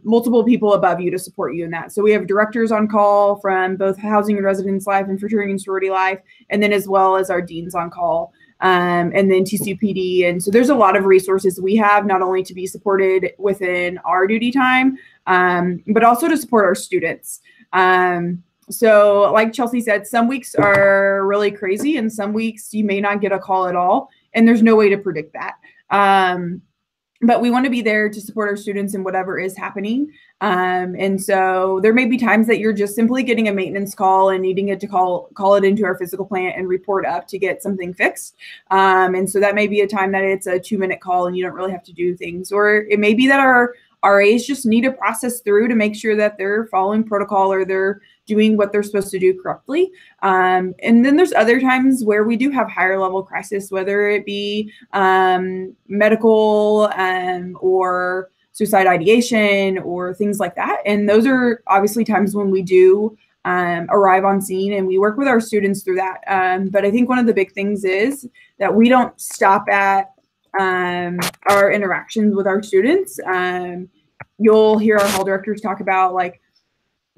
multiple people above you to support you in that. So we have directors on call from both housing and residence life and fraternity and sorority life, and then as well as our deans on call, and then TCU PD. And so there's a lot of resources we have, not only to be supported within our duty time, but also to support our students. So like Chelsea said, some weeks are really crazy and some weeks you may not get a call at all, and there's no way to predict that. But we want to be there to support our students in whatever is happening. And so there may be times that you're just simply getting a maintenance call and needing it to call it into our physical plant and report up to get something fixed. And so that may be a time that it's a 2-minute call and you don't really have to do things. Or it may be that our RAs just need to process through to make sure that they're following protocol or they're doing what they're supposed to do correctly. And then there's other times where we do have higher level crisis, whether it be medical or suicide ideation or things like that. And those are obviously times when we do arrive on scene and we work with our students through that. But I think one of the big things is that we don't stop at our interactions with our students. You'll hear our hall directors talk about, like,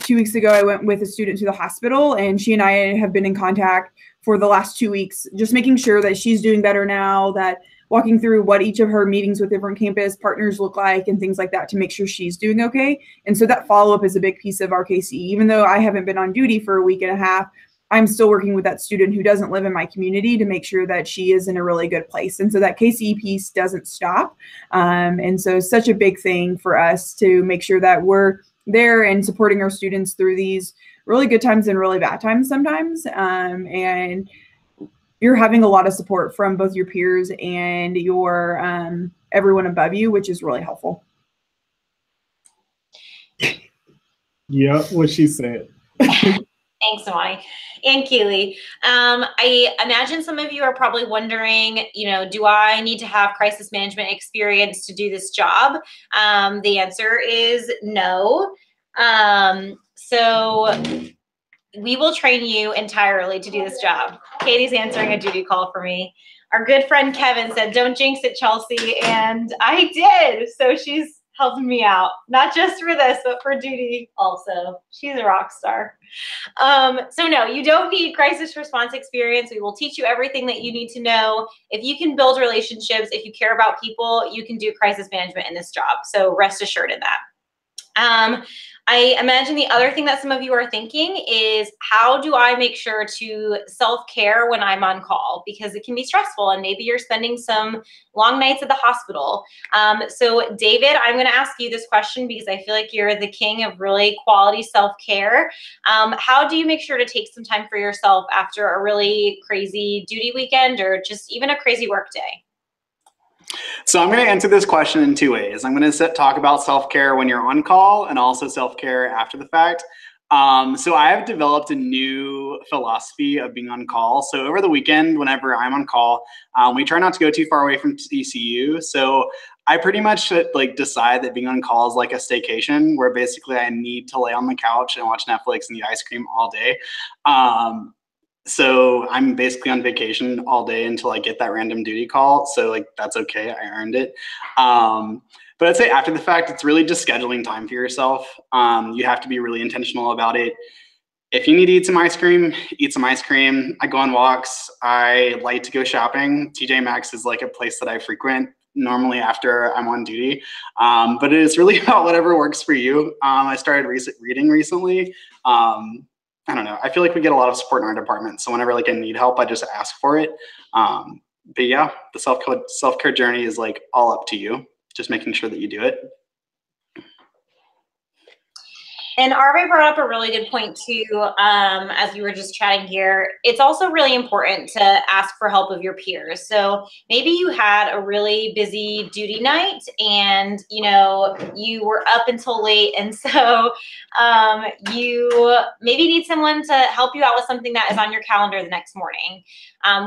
2 weeks ago, I went with a student to the hospital, and she and I have been in contact for the last 2 weeks, just making sure that she's doing better now, that walking through what each of her meetings with different campus partners look like and things like that to make sure she's doing okay. And so that follow-up is a big piece of our KCE. Even though I haven't been on duty for a week and a half, I'm still working with that student who doesn't live in my community to make sure that she is in a really good place. And so that KCE piece doesn't stop. And so it's such a big thing for us to make sure that we're there and supporting our students through these really good times and really bad times sometimes. And you're having a lot of support from both your peers and your everyone above you, which is really helpful. Yep, what she said. Thanks, Imani. And Keely. I imagine some of you are probably wondering, do I need to have crisis management experience to do this job? The answer is no. So we will train you entirely to do this job. Katie's answering a duty call for me. Our good friend Kevin said, don't jinx it, Chelsea. And I did. So she's helping me out, not just for this, but for duty also. She's a rock star. So no, you don't need crisis response experience. We will teach you everything that you need to know. If you can build relationships, if you care about people, you can do crisis management in this job. So rest assured in that. I imagine the other thing that some of you are thinking is, how do I make sure to self-care when I'm on call? Because it can be stressful and maybe you're spending some long nights at the hospital. So David, I'm going to ask you this question because I feel like you're the king of really quality self-care. How do you make sure to take some time for yourself after a really crazy duty weekend or just even a crazy work day? So I'm going to answer this question in two ways. I'm going to talk about self-care when you're on call and also self-care after the fact. So I have developed a new philosophy of being on call. So over the weekend, whenever I'm on call, we try not to go too far away from TCU. So I pretty much decide that being on call is like a staycation where basically I need to lay on the couch and watch Netflix and eat ice cream all day. So I'm basically on vacation all day until I get that random duty call. So that's okay, I earned it. But I'd say after the fact, it's really just scheduling time for yourself. You have to be really intentional about it. If you need to eat some ice cream, eat some ice cream. I go on walks. I like to go shopping. TJ Maxx is like a place that I frequent normally after I'm on duty. But it is really about whatever works for you. I started reading recently. I don't know. I feel like we get a lot of support in our department. So whenever I need help, I just ask for it. But yeah, the self-care journey is all up to you. Just making sure that you do it. And Arve brought up a really good point too, as we were just chatting here. It's also really important to ask for help of your peers. So maybe you had a really busy duty night and, you were up until late. And so you maybe need someone to help you out with something that is on your calendar the next morning.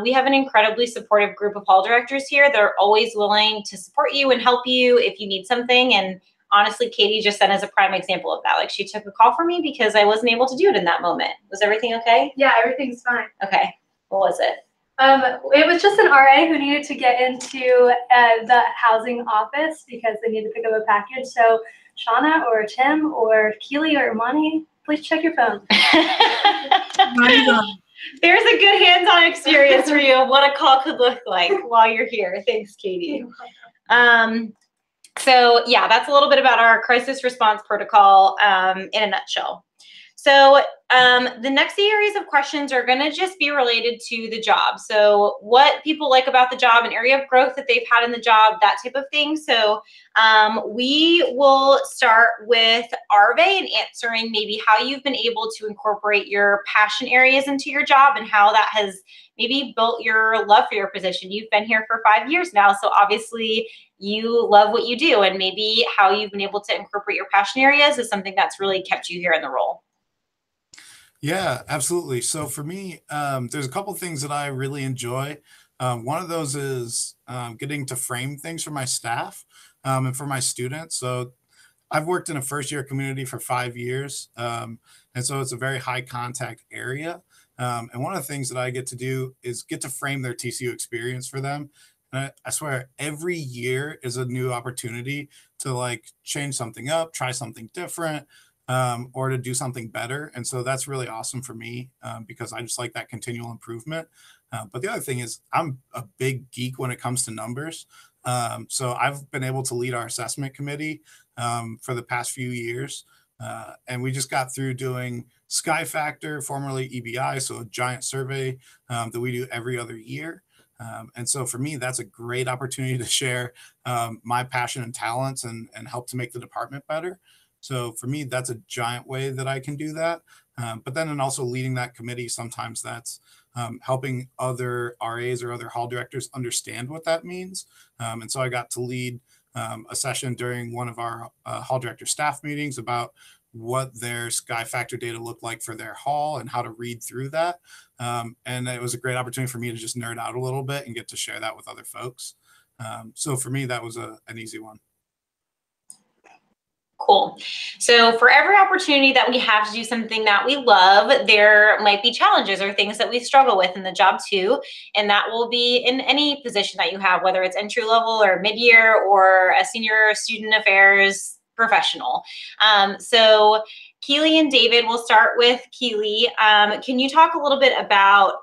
We have an incredibly supportive group of hall directors here. They're always willing to support you and help you if you need something. And honestly, Katie just sent as a prime example of that. She took a call for me because I wasn't able to do it in that moment. Was everything okay? Yeah, everything's fine. Okay. What was it? It was just an RA who needed to get into the housing office because they needed to pick up a package. So Shauna or Tim or Keely or Imani, please check your phone. There's a good hands-on experience for you of what a call could look like while you're here. Thanks, Katie. So yeah, that's a little bit about our crisis response protocol in a nutshell. So the next series of questions are going to just be related to the job. So what people like about the job, an area of growth that they've had in the job, that type of thing. So we will start with Arve and answering maybe how you've been able to incorporate your passion areas into your job and how that has maybe built your love for your position. You've been here for 5 years now, so obviously you love what you do, and maybe how you've been able to incorporate your passion areas is something that's really kept you here in the role. Yeah, absolutely. So for me, there's a couple things that I really enjoy. One of those is getting to frame things for my staff and for my students. So I've worked in a first-year community for 5 years, and so it's a very high contact area. And one of the things that I get to do is get to frame their TCU experience for them. And I swear every year is a new opportunity to change something up, try something different, or to do something better. And so that's really awesome for me because I just like that continual improvement. But the other thing is I'm a big geek when it comes to numbers. So I've been able to lead our assessment committee for the past few years. And we just got through doing Sky Factor, formerly EBI, so a giant survey that we do every other year. And so for me, that's a great opportunity to share my passion and talents and help to make the department better. So for me, that's a giant way that I can do that. But then in also leading that committee, sometimes that's helping other RAs or other hall directors understand what that means. And so I got to lead a session during one of our hall director staff meetings about what their sky factor data looked like for their hall and how to read through that. And it was a great opportunity for me to just nerd out a little bit and get to share that with other folks. So for me, that was an easy one. Cool. So for every opportunity that we have to do something that we love, there might be challenges or things that we struggle with in the job too. And that will be in any position that you have, whether it's entry level or mid-year or a senior student affairs professional. So Keely and David, we'll start with Keely. Can you talk a little bit about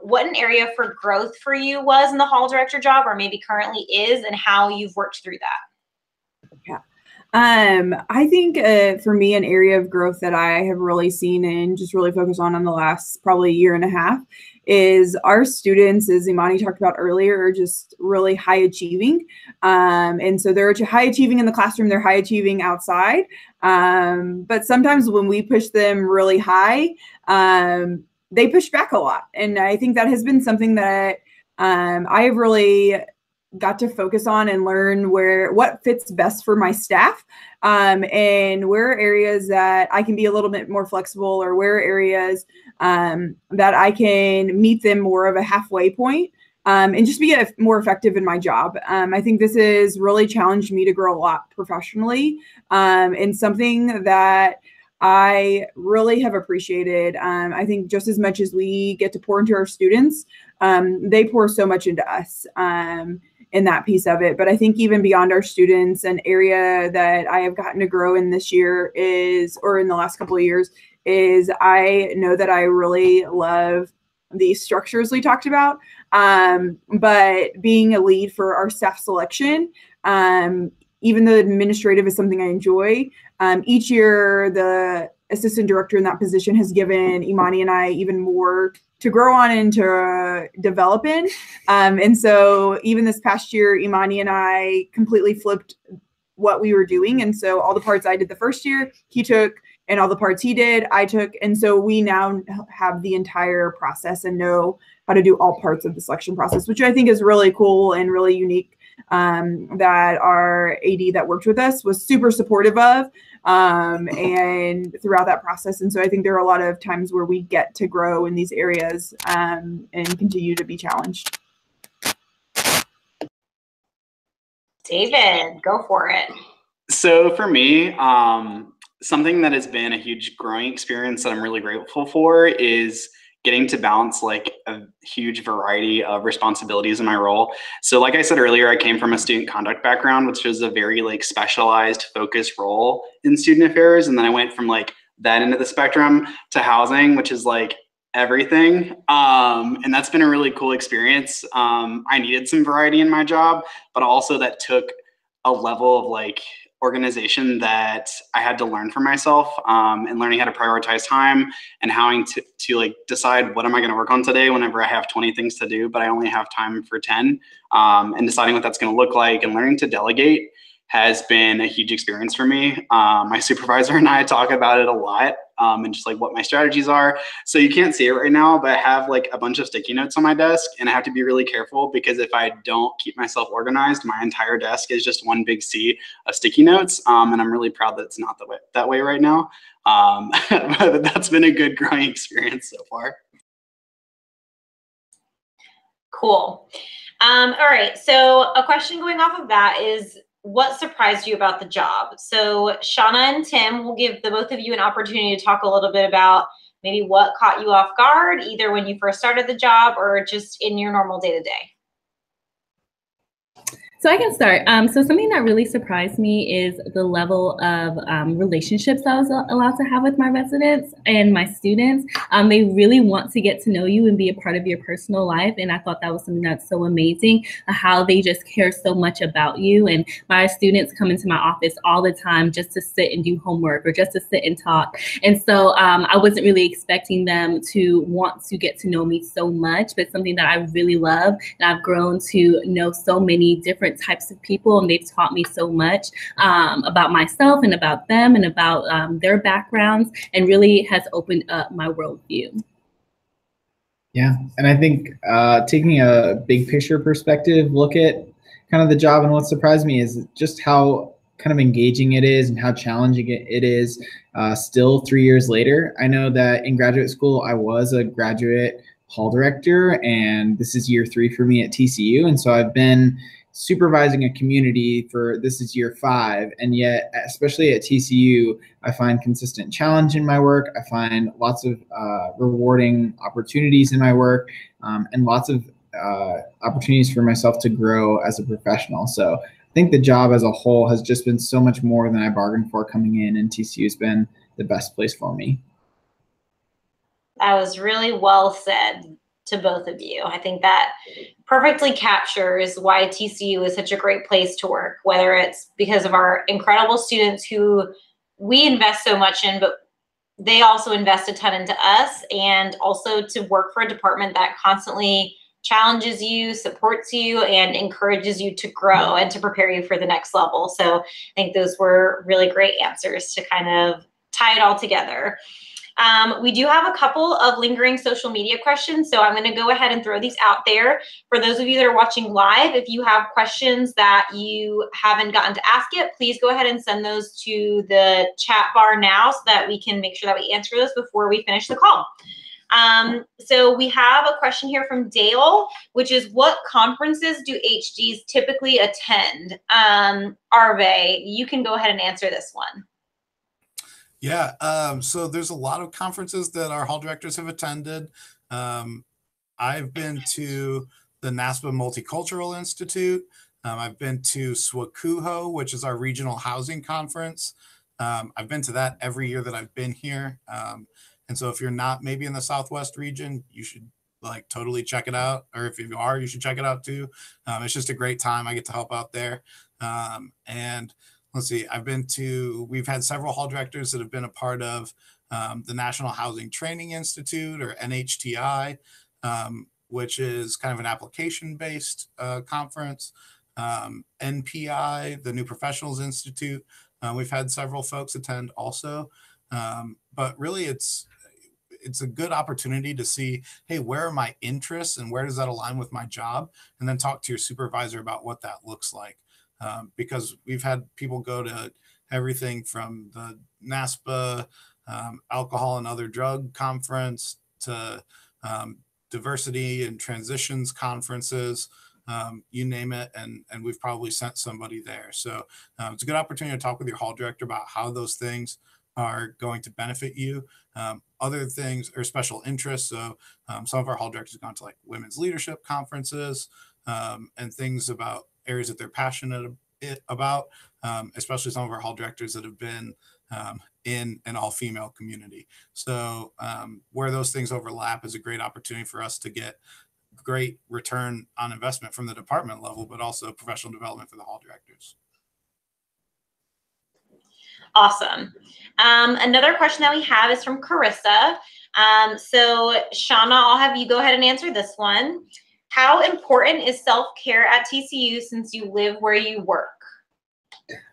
what an area for growth for you was in the hall director job, or maybe currently is, and how you've worked through that? Yeah. I think for me, an area of growth that I have really seen and just really focused on the last probably year and a half is our students, as Imani talked about earlier, are just really high achieving. And so they're high achieving in the classroom, they're high achieving outside. But sometimes when we push them really high, they push back a lot. And I think that has been something that I have really got to focus on and learn what fits best for my staff, and where are areas that I can be a little bit more flexible, or where are areas that I can meet them more of a halfway point, and just be more effective in my job. I think this has really challenged me to grow a lot professionally, and something that I really have appreciated. I think just as much as we get to pour into our students, they pour so much into us in that piece of it. But I think even beyond our students, an area that I have gotten to grow in this year or in the last couple of years, is I know that I really love the structures we talked about, but being a lead for our staff selection, even though administrative is something I enjoy, each year the assistant director in that position has given Imani and I even more to grow on and to develop in. And so even this past year, Imani and I completely flipped what we were doing. And so all the parts I did the first year, he took, and all the parts he did, I took. And so we now have the entire process and know how to do all parts of the selection process, which I think is really cool and really unique, that our AD that worked with us was super supportive of, and throughout that process. And so I think there are a lot of times where we get to grow in these areas, and continue to be challenged. David, go for it. So for me, something that has been a huge growing experience that I'm really grateful for is getting to balance like a huge variety of responsibilities in my role. So like I said earlier, I came from a student conduct background, which was a very like specialized focused role in student affairs. And then I went from like that end of the spectrum to housing, which is like everything. And that's been a really cool experience. I needed some variety in my job, but also that took a level of like organization that I had to learn for myself, and learning how to prioritize time and how to like decide what am I going to work on today whenever I have 20 things to do, but I only have time for 10, and deciding what that's going to look like and learning to delegate has been a huge experience for me. My supervisor and I talk about it a lot, and just like what my strategies are. So you can't see it right now, but I have like a bunch of sticky notes on my desk, and I have to be really careful because if I don't keep myself organized, my entire desk is just one big sea of sticky notes. And I'm really proud that it's not that way right now. But that's been a good growing experience so far. Cool. All right. So a question going off of that is, what surprised you about the job? So Shauna and Tim, will give the both of you an opportunity to talk a little bit about maybe what caught you off guard, either when you first started the job or just in your normal day-to-day. So I can start. So something that really surprised me is the level of relationships I was allowed to have with my residents and my students. They really want to get to know you and be a part of your personal life. And I thought that was something that's so amazing, how they just care so much about you. And my students come into my office all the time just to sit and do homework or just to sit and talk. And so I wasn't really expecting them to want to get to know me so much, but something that I really love. And I've grown to know so many different different types of people, and they've taught me so much about myself and about them and about their backgrounds, and really has opened up my worldview. Yeah, and I think taking a big picture perspective, look at kind of the job, and what surprised me is just how kind of engaging it is and how challenging it is still 3 years later. I know that in graduate school, I was a graduate hall director, and this is year 3 for me at TCU. And so I've been supervising a community for, this is year 5. And yet, especially at TCU, I find consistent challenge in my work. I find lots of rewarding opportunities in my work, and lots of opportunities for myself to grow as a professional. So I think the job as a whole has just been so much more than I bargained for coming in, and TCU has been the best place for me. That was really well said to both of you. I think that perfectly captures why TCU is such a great place to work, whether it's because of our incredible students who we invest so much in, but they also invest a ton into us, and also to work for a department that constantly challenges you, supports you, and encourages you to grow and to prepare you for the next level. So I think those were really great answers to kind of tie it all together. We do have a couple of lingering social media questions, so I'm going to go ahead and throw these out there. For those of you that are watching live, if you have questions that you haven't gotten to ask yet, please go ahead and send those to the chat bar now so that we can make sure that we answer those before we finish the call. So we have a question here from Dale, which is, what conferences do HDs typically attend? Arve, you can go ahead and answer this one. Yeah, so there's a lot of conferences that our hall directors have attended. I've been to the NASPA Multicultural Institute. I've been to SWACUHO, which is our regional housing conference. I've been to that every year that I've been here. And so if you're not maybe in the Southwest region, you should like totally check it out. Or if you are, you should check it out too. It's just a great time. I get to help out there. And let's see, we've had several hall directors that have been a part of the National Housing Training Institute, or NHTI, which is kind of an application-based conference. NPI, the New Professionals Institute. We've had several folks attend also. But really it's a good opportunity to see, hey, where are my interests and where does that align with my job? And then talk to your supervisor about what that looks like. Because we've had people go to everything from the NASPA alcohol and other drug conference to diversity and transitions conferences, you name it, and we've probably sent somebody there. So it's a good opportunity to talk with your hall director about how those things are going to benefit you. Other things are special interests. So some of our hall directors have gone to like women's leadership conferences and things about areas that they're passionate about, especially some of our hall directors that have been in an all-female community. So where those things overlap is a great opportunity for us to get great return on investment from the department level, but also professional development for the hall directors. Awesome. Another question that we have is from Carissa. So Shauna, I'll have you go ahead and answer this one. How important is self-care at TCU since you live where you work?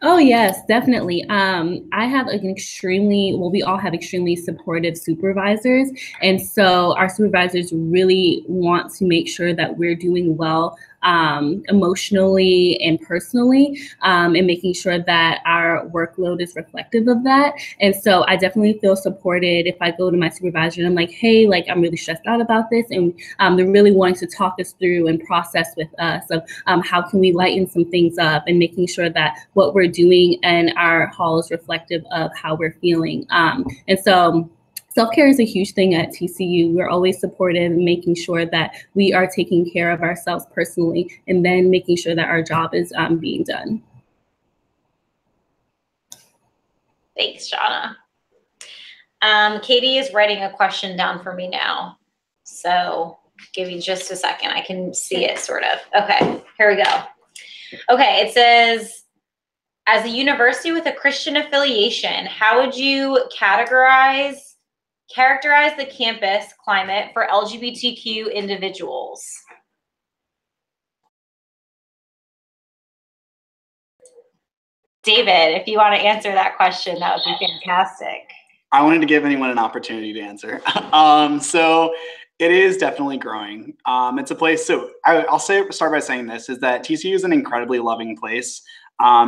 Oh, yes, definitely. I have we all have extremely supportive supervisors. And so our supervisors really want to make sure that we're doing well emotionally and personally, and making sure that our workload is reflective of that. And so I definitely feel supported if I go to my supervisor and I'm like, hey, like, I'm really stressed out about this. And they're really wanting to talk us through and process with us of how can we lighten some things up, and making sure that what we're doing in our hall is reflective of how we're feeling. And so self-care is a huge thing at TCU. We're always supportive in making sure that we are taking care of ourselves personally, and then making sure that our job is being done. Thanks, Shauna. Katie is writing a question down for me now. So give me just a second. I can see it sort of. Okay, here we go. Okay, it says, as a university with a Christian affiliation, how would you characterize the campus climate for LGBTQ individuals? David, if you want to answer that question, that would be fantastic. I wanted to give anyone an opportunity to answer. So it is definitely growing. It's a place, so I'll start by saying this, is that TCU is an incredibly loving place.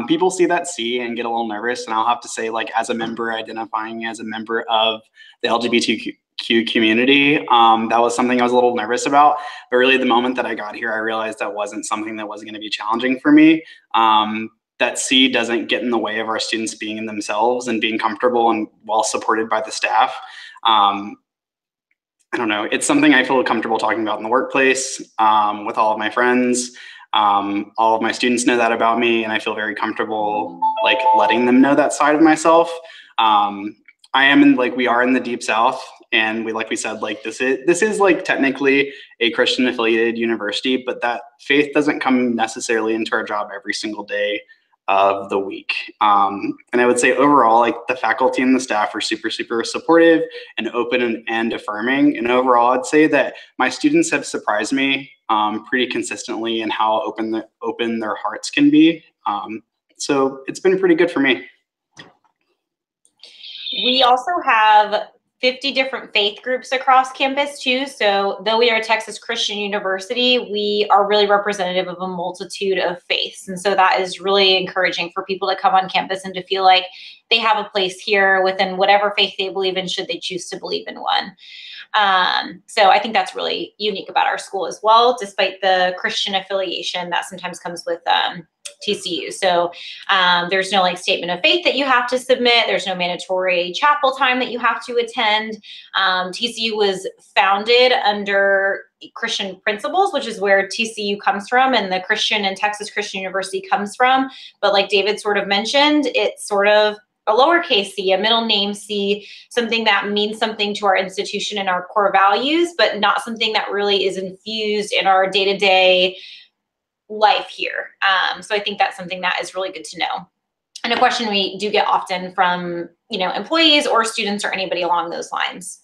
People see that C and get a little nervous, and I'll have to say, like, as a member, identifying as a member of the LGBTQ community, that was something I was a little nervous about. But really, the moment that I got here, I realized that wasn't something that was going to be challenging for me. That C doesn't get in the way of our students being in themselves and being comfortable and well supported by the staff. I don't know, it's something I feel comfortable talking about in the workplace, with all of my friends. All of my students know that about me, and I feel very comfortable like letting them know that side of myself. We are in the Deep South, and like we said, like this is like technically a Christian affiliated university, but that faith doesn't come necessarily into our job every single day of the week. And I would say overall, like the faculty and the staff are super, super supportive and open and affirming. And overall, I'd say that my students have surprised me pretty consistently in how open their hearts can be. So it's been pretty good for me. We also have 50 different faith groups across campus too. So though we are a Texas Christian university, we are really representative of a multitude of faiths. And so that is really encouraging for people to come on campus and to feel like they have a place here within whatever faith they believe in, should they choose to believe in one. So I think that's really unique about our school as well, despite the Christian affiliation that sometimes comes with TCU. So there's no like statement of faith that you have to submit. There's no mandatory chapel time that you have to attend. TCU was founded under Christian principles, which is where TCU comes from and the Christian and Texas Christian University comes from. But like David sort of mentioned, it's sort of a lowercase c, a middle name C, something that means something to our institution and our core values, but not something that really is infused in our day-to-day life here. So I think that's something that is really good to know. And a question we do get often from, employees or students or anybody along those lines.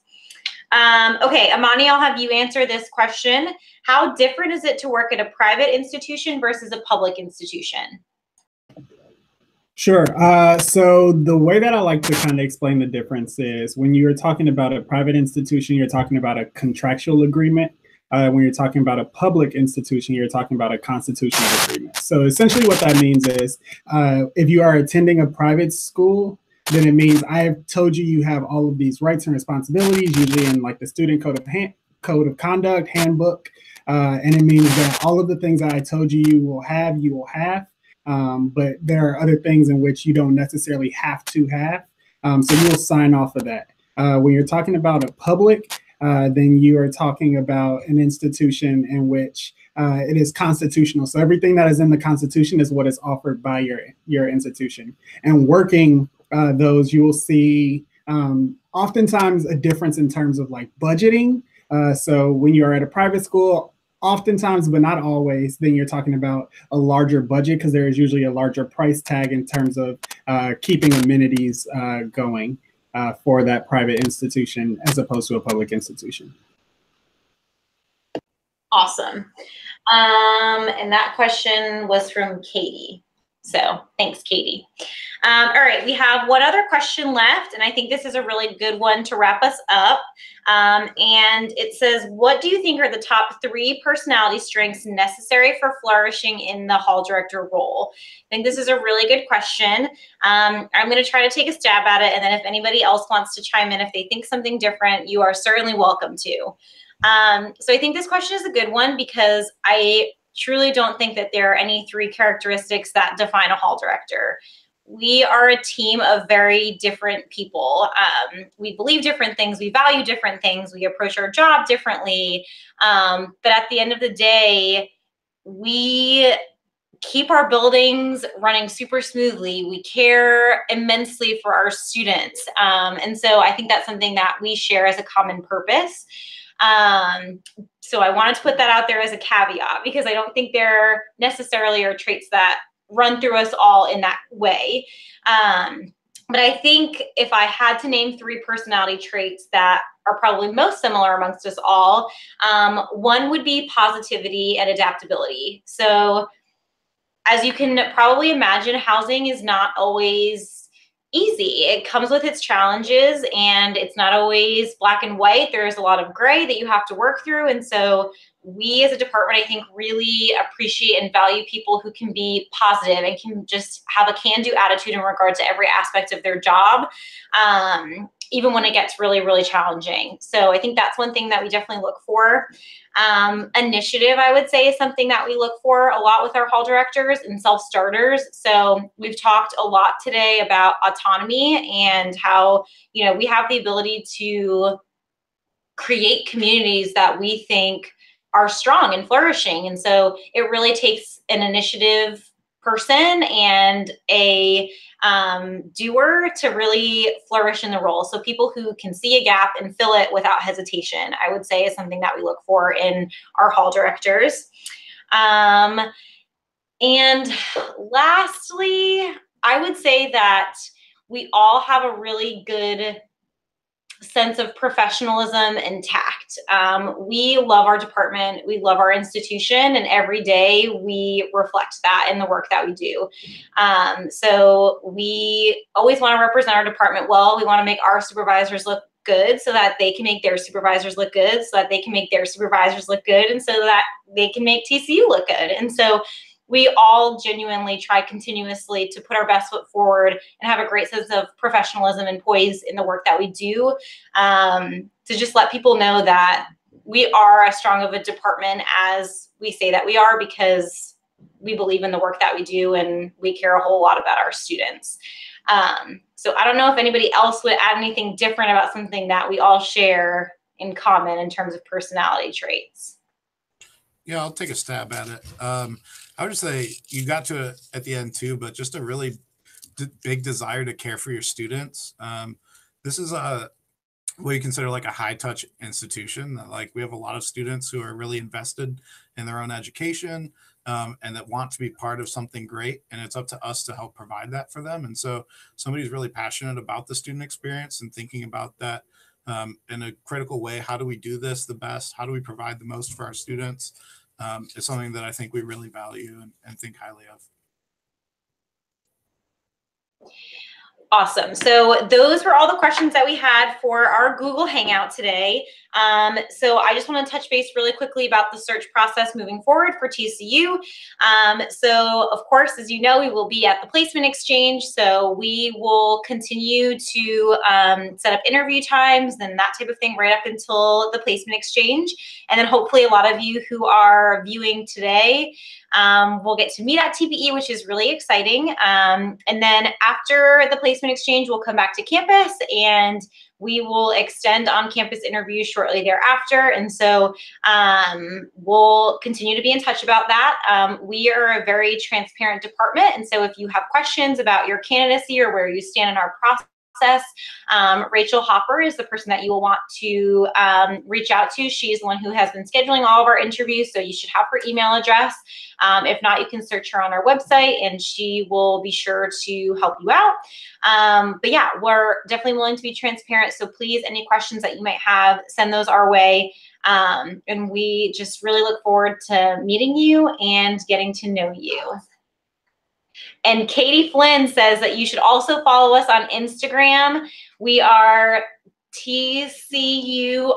Okay, Amani, I'll have you answer this question. How different is it to work at a private institution versus a public institution? Sure. So the way that I like to kind of explain the difference is when you're talking about a private institution, you're talking about a contractual agreement. When you're talking about a public institution, you're talking about a constitutional agreement. So essentially what that means is if you are attending a private school, then it means I have told you you have all of these rights and responsibilities, usually in like the student code of conduct handbook. And it means that all of the things that I told you you will have. But there are other things in which you don't necessarily have to have. So you'll sign off of that. When you're talking about a public, then you are talking about an institution in which it is constitutional. So everything that is in the Constitution is what is offered by your institution. And working those, you will see oftentimes a difference in terms of like budgeting. So when you are at a private school, oftentimes, but not always, then you're talking about a larger budget because there is usually a larger price tag in terms of keeping amenities going for that private institution as opposed to a public institution. Awesome. And that question was from Katie. So thanks, Katie. All right, we have one other question left, and I think this is a really good one to wrap us up. And it says, what do you think are the top 3 personality strengths necessary for flourishing in the hall director role? I think this is a really good question. I'm going to try to take a stab at it, and then if anybody else wants to chime in, if they think something different, you are certainly welcome to. So I think this question is a good one because I truly don't think that there are any 3 characteristics that define a hall director. We are a team of very different people. We believe different things. We value different things. We approach our job differently. But at the end of the day, we keep our buildings running super smoothly. We care immensely for our students. And so I think that's something that we share as a common purpose. So I wanted to put that out there as a caveat because I don't think there necessarily are traits that run through us all in that way. But I think if I had to name 3 personality traits that are probably most similar amongst us all, one would be positivity and adaptability. So as you can probably imagine, housing is not always easy. It comes with its challenges, and it's not always black and white. There's a lot of gray that you have to work through. And so we as a department, I think, really appreciate and value people who can be positive and can just have a can-do attitude in regard to every aspect of their job, even when it gets really, really challenging. So I think that's one thing that we definitely look for. Initiative, I would say, is something that we look for a lot with our hall directors and self-starters. So we've talked a lot today about autonomy and how, you know, we have the ability to create communities that we think are strong and flourishing. And so it really takes an initiative person and a doer to really flourish in the role. So people who can see a gap and fill it without hesitation, I would say, is something that we look for in our hall directors. And lastly, I would say that we all have a really good sense of professionalism and tact. We love our department, we love our institution, and every day we reflect that in the work that we do. So we always want to represent our department well. We want to make our supervisors look good so that they can make their supervisors look good, so that they can make their supervisors look good, and so that they can make TCU look good. And so we all genuinely try continuously to put our best foot forward and have a great sense of professionalism and poise in the work that we do, to just let people know that we are as strong of a department as we say that we are, because we believe in the work that we do and we care a whole lot about our students. So I don't know if anybody else would add anything different about something that we all share in common in terms of personality traits. Yeah, I'll take a stab at it. I would just say you got to it at the end too, but just a really big desire to care for your students. This is what you consider like a high touch institution. Like, we have a lot of students who are really invested in their own education, and that want to be part of something great. And it's up to us to help provide that for them. And so somebody who's really passionate about the student experience and thinking about that in a critical way. How do we do this the best? How do we provide the most for our students? Is something that I think we really value and think highly of. Awesome. So those were all the questions that we had for our Google Hangout today. So I just want to touch base really quickly about the search process moving forward for TCU. So of course, as you know, we will be at the placement exchange. So we will continue to set up interview times and that type of thing right up until the placement exchange. And then hopefully a lot of you who are viewing today we'll get to meet at TPE, which is really exciting. And then after the placement exchange, we'll come back to campus and we will extend on-campus interviews shortly thereafter. And so we'll continue to be in touch about that. We are a very transparent department. And so if you have questions about your candidacy or where you stand in our process, Rachel Hopper is the person that you will want to reach out to. She's the one who has been scheduling all of our interviews, so you should have her email address. If not, you can search her on our website and she will be sure to help you out. But yeah, we're definitely willing to be transparent. So please, any questions that you might have, send those our way. And we just really look forward to meeting you and getting to know you. And Katie Flynn says that you should also follow us on Instagram. We are TCU_TPE.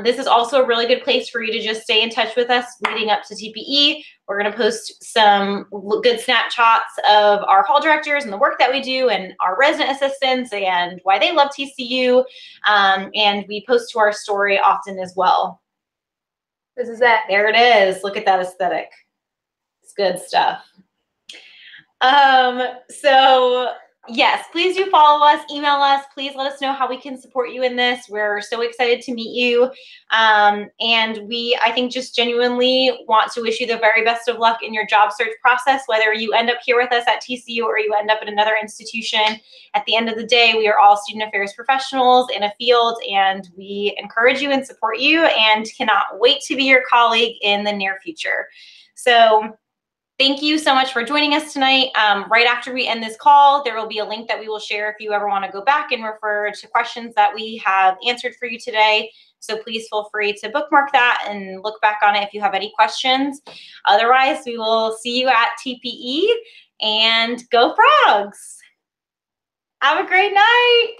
This is also a really good place for you to just stay in touch with us leading up to TPE. We're going to post some good snapshots of our hall directors and the work that we do and our resident assistants and why they love TCU. And we post to our story often as well. This is it. There it is. Look at that aesthetic. It's good stuff. So yes, please do follow us, email us. Please let us know how we can support you in this. We're so excited to meet you. And we, I think, just genuinely want to wish you the very best of luck in your job search process, whether you end up here with us at TCU or you end up at another institution. At the end of the day, we are all student affairs professionals in a field, and we encourage you and support you and cannot wait to be your colleague in the near future. So thank you so much for joining us tonight. Right after we end this call, there will be a link that we will share if you ever want to go back and refer to questions that we have answered for you today. So please feel free to bookmark that and look back on it if you have any questions. Otherwise, we will see you at TPE, and go Frogs! Have a great night.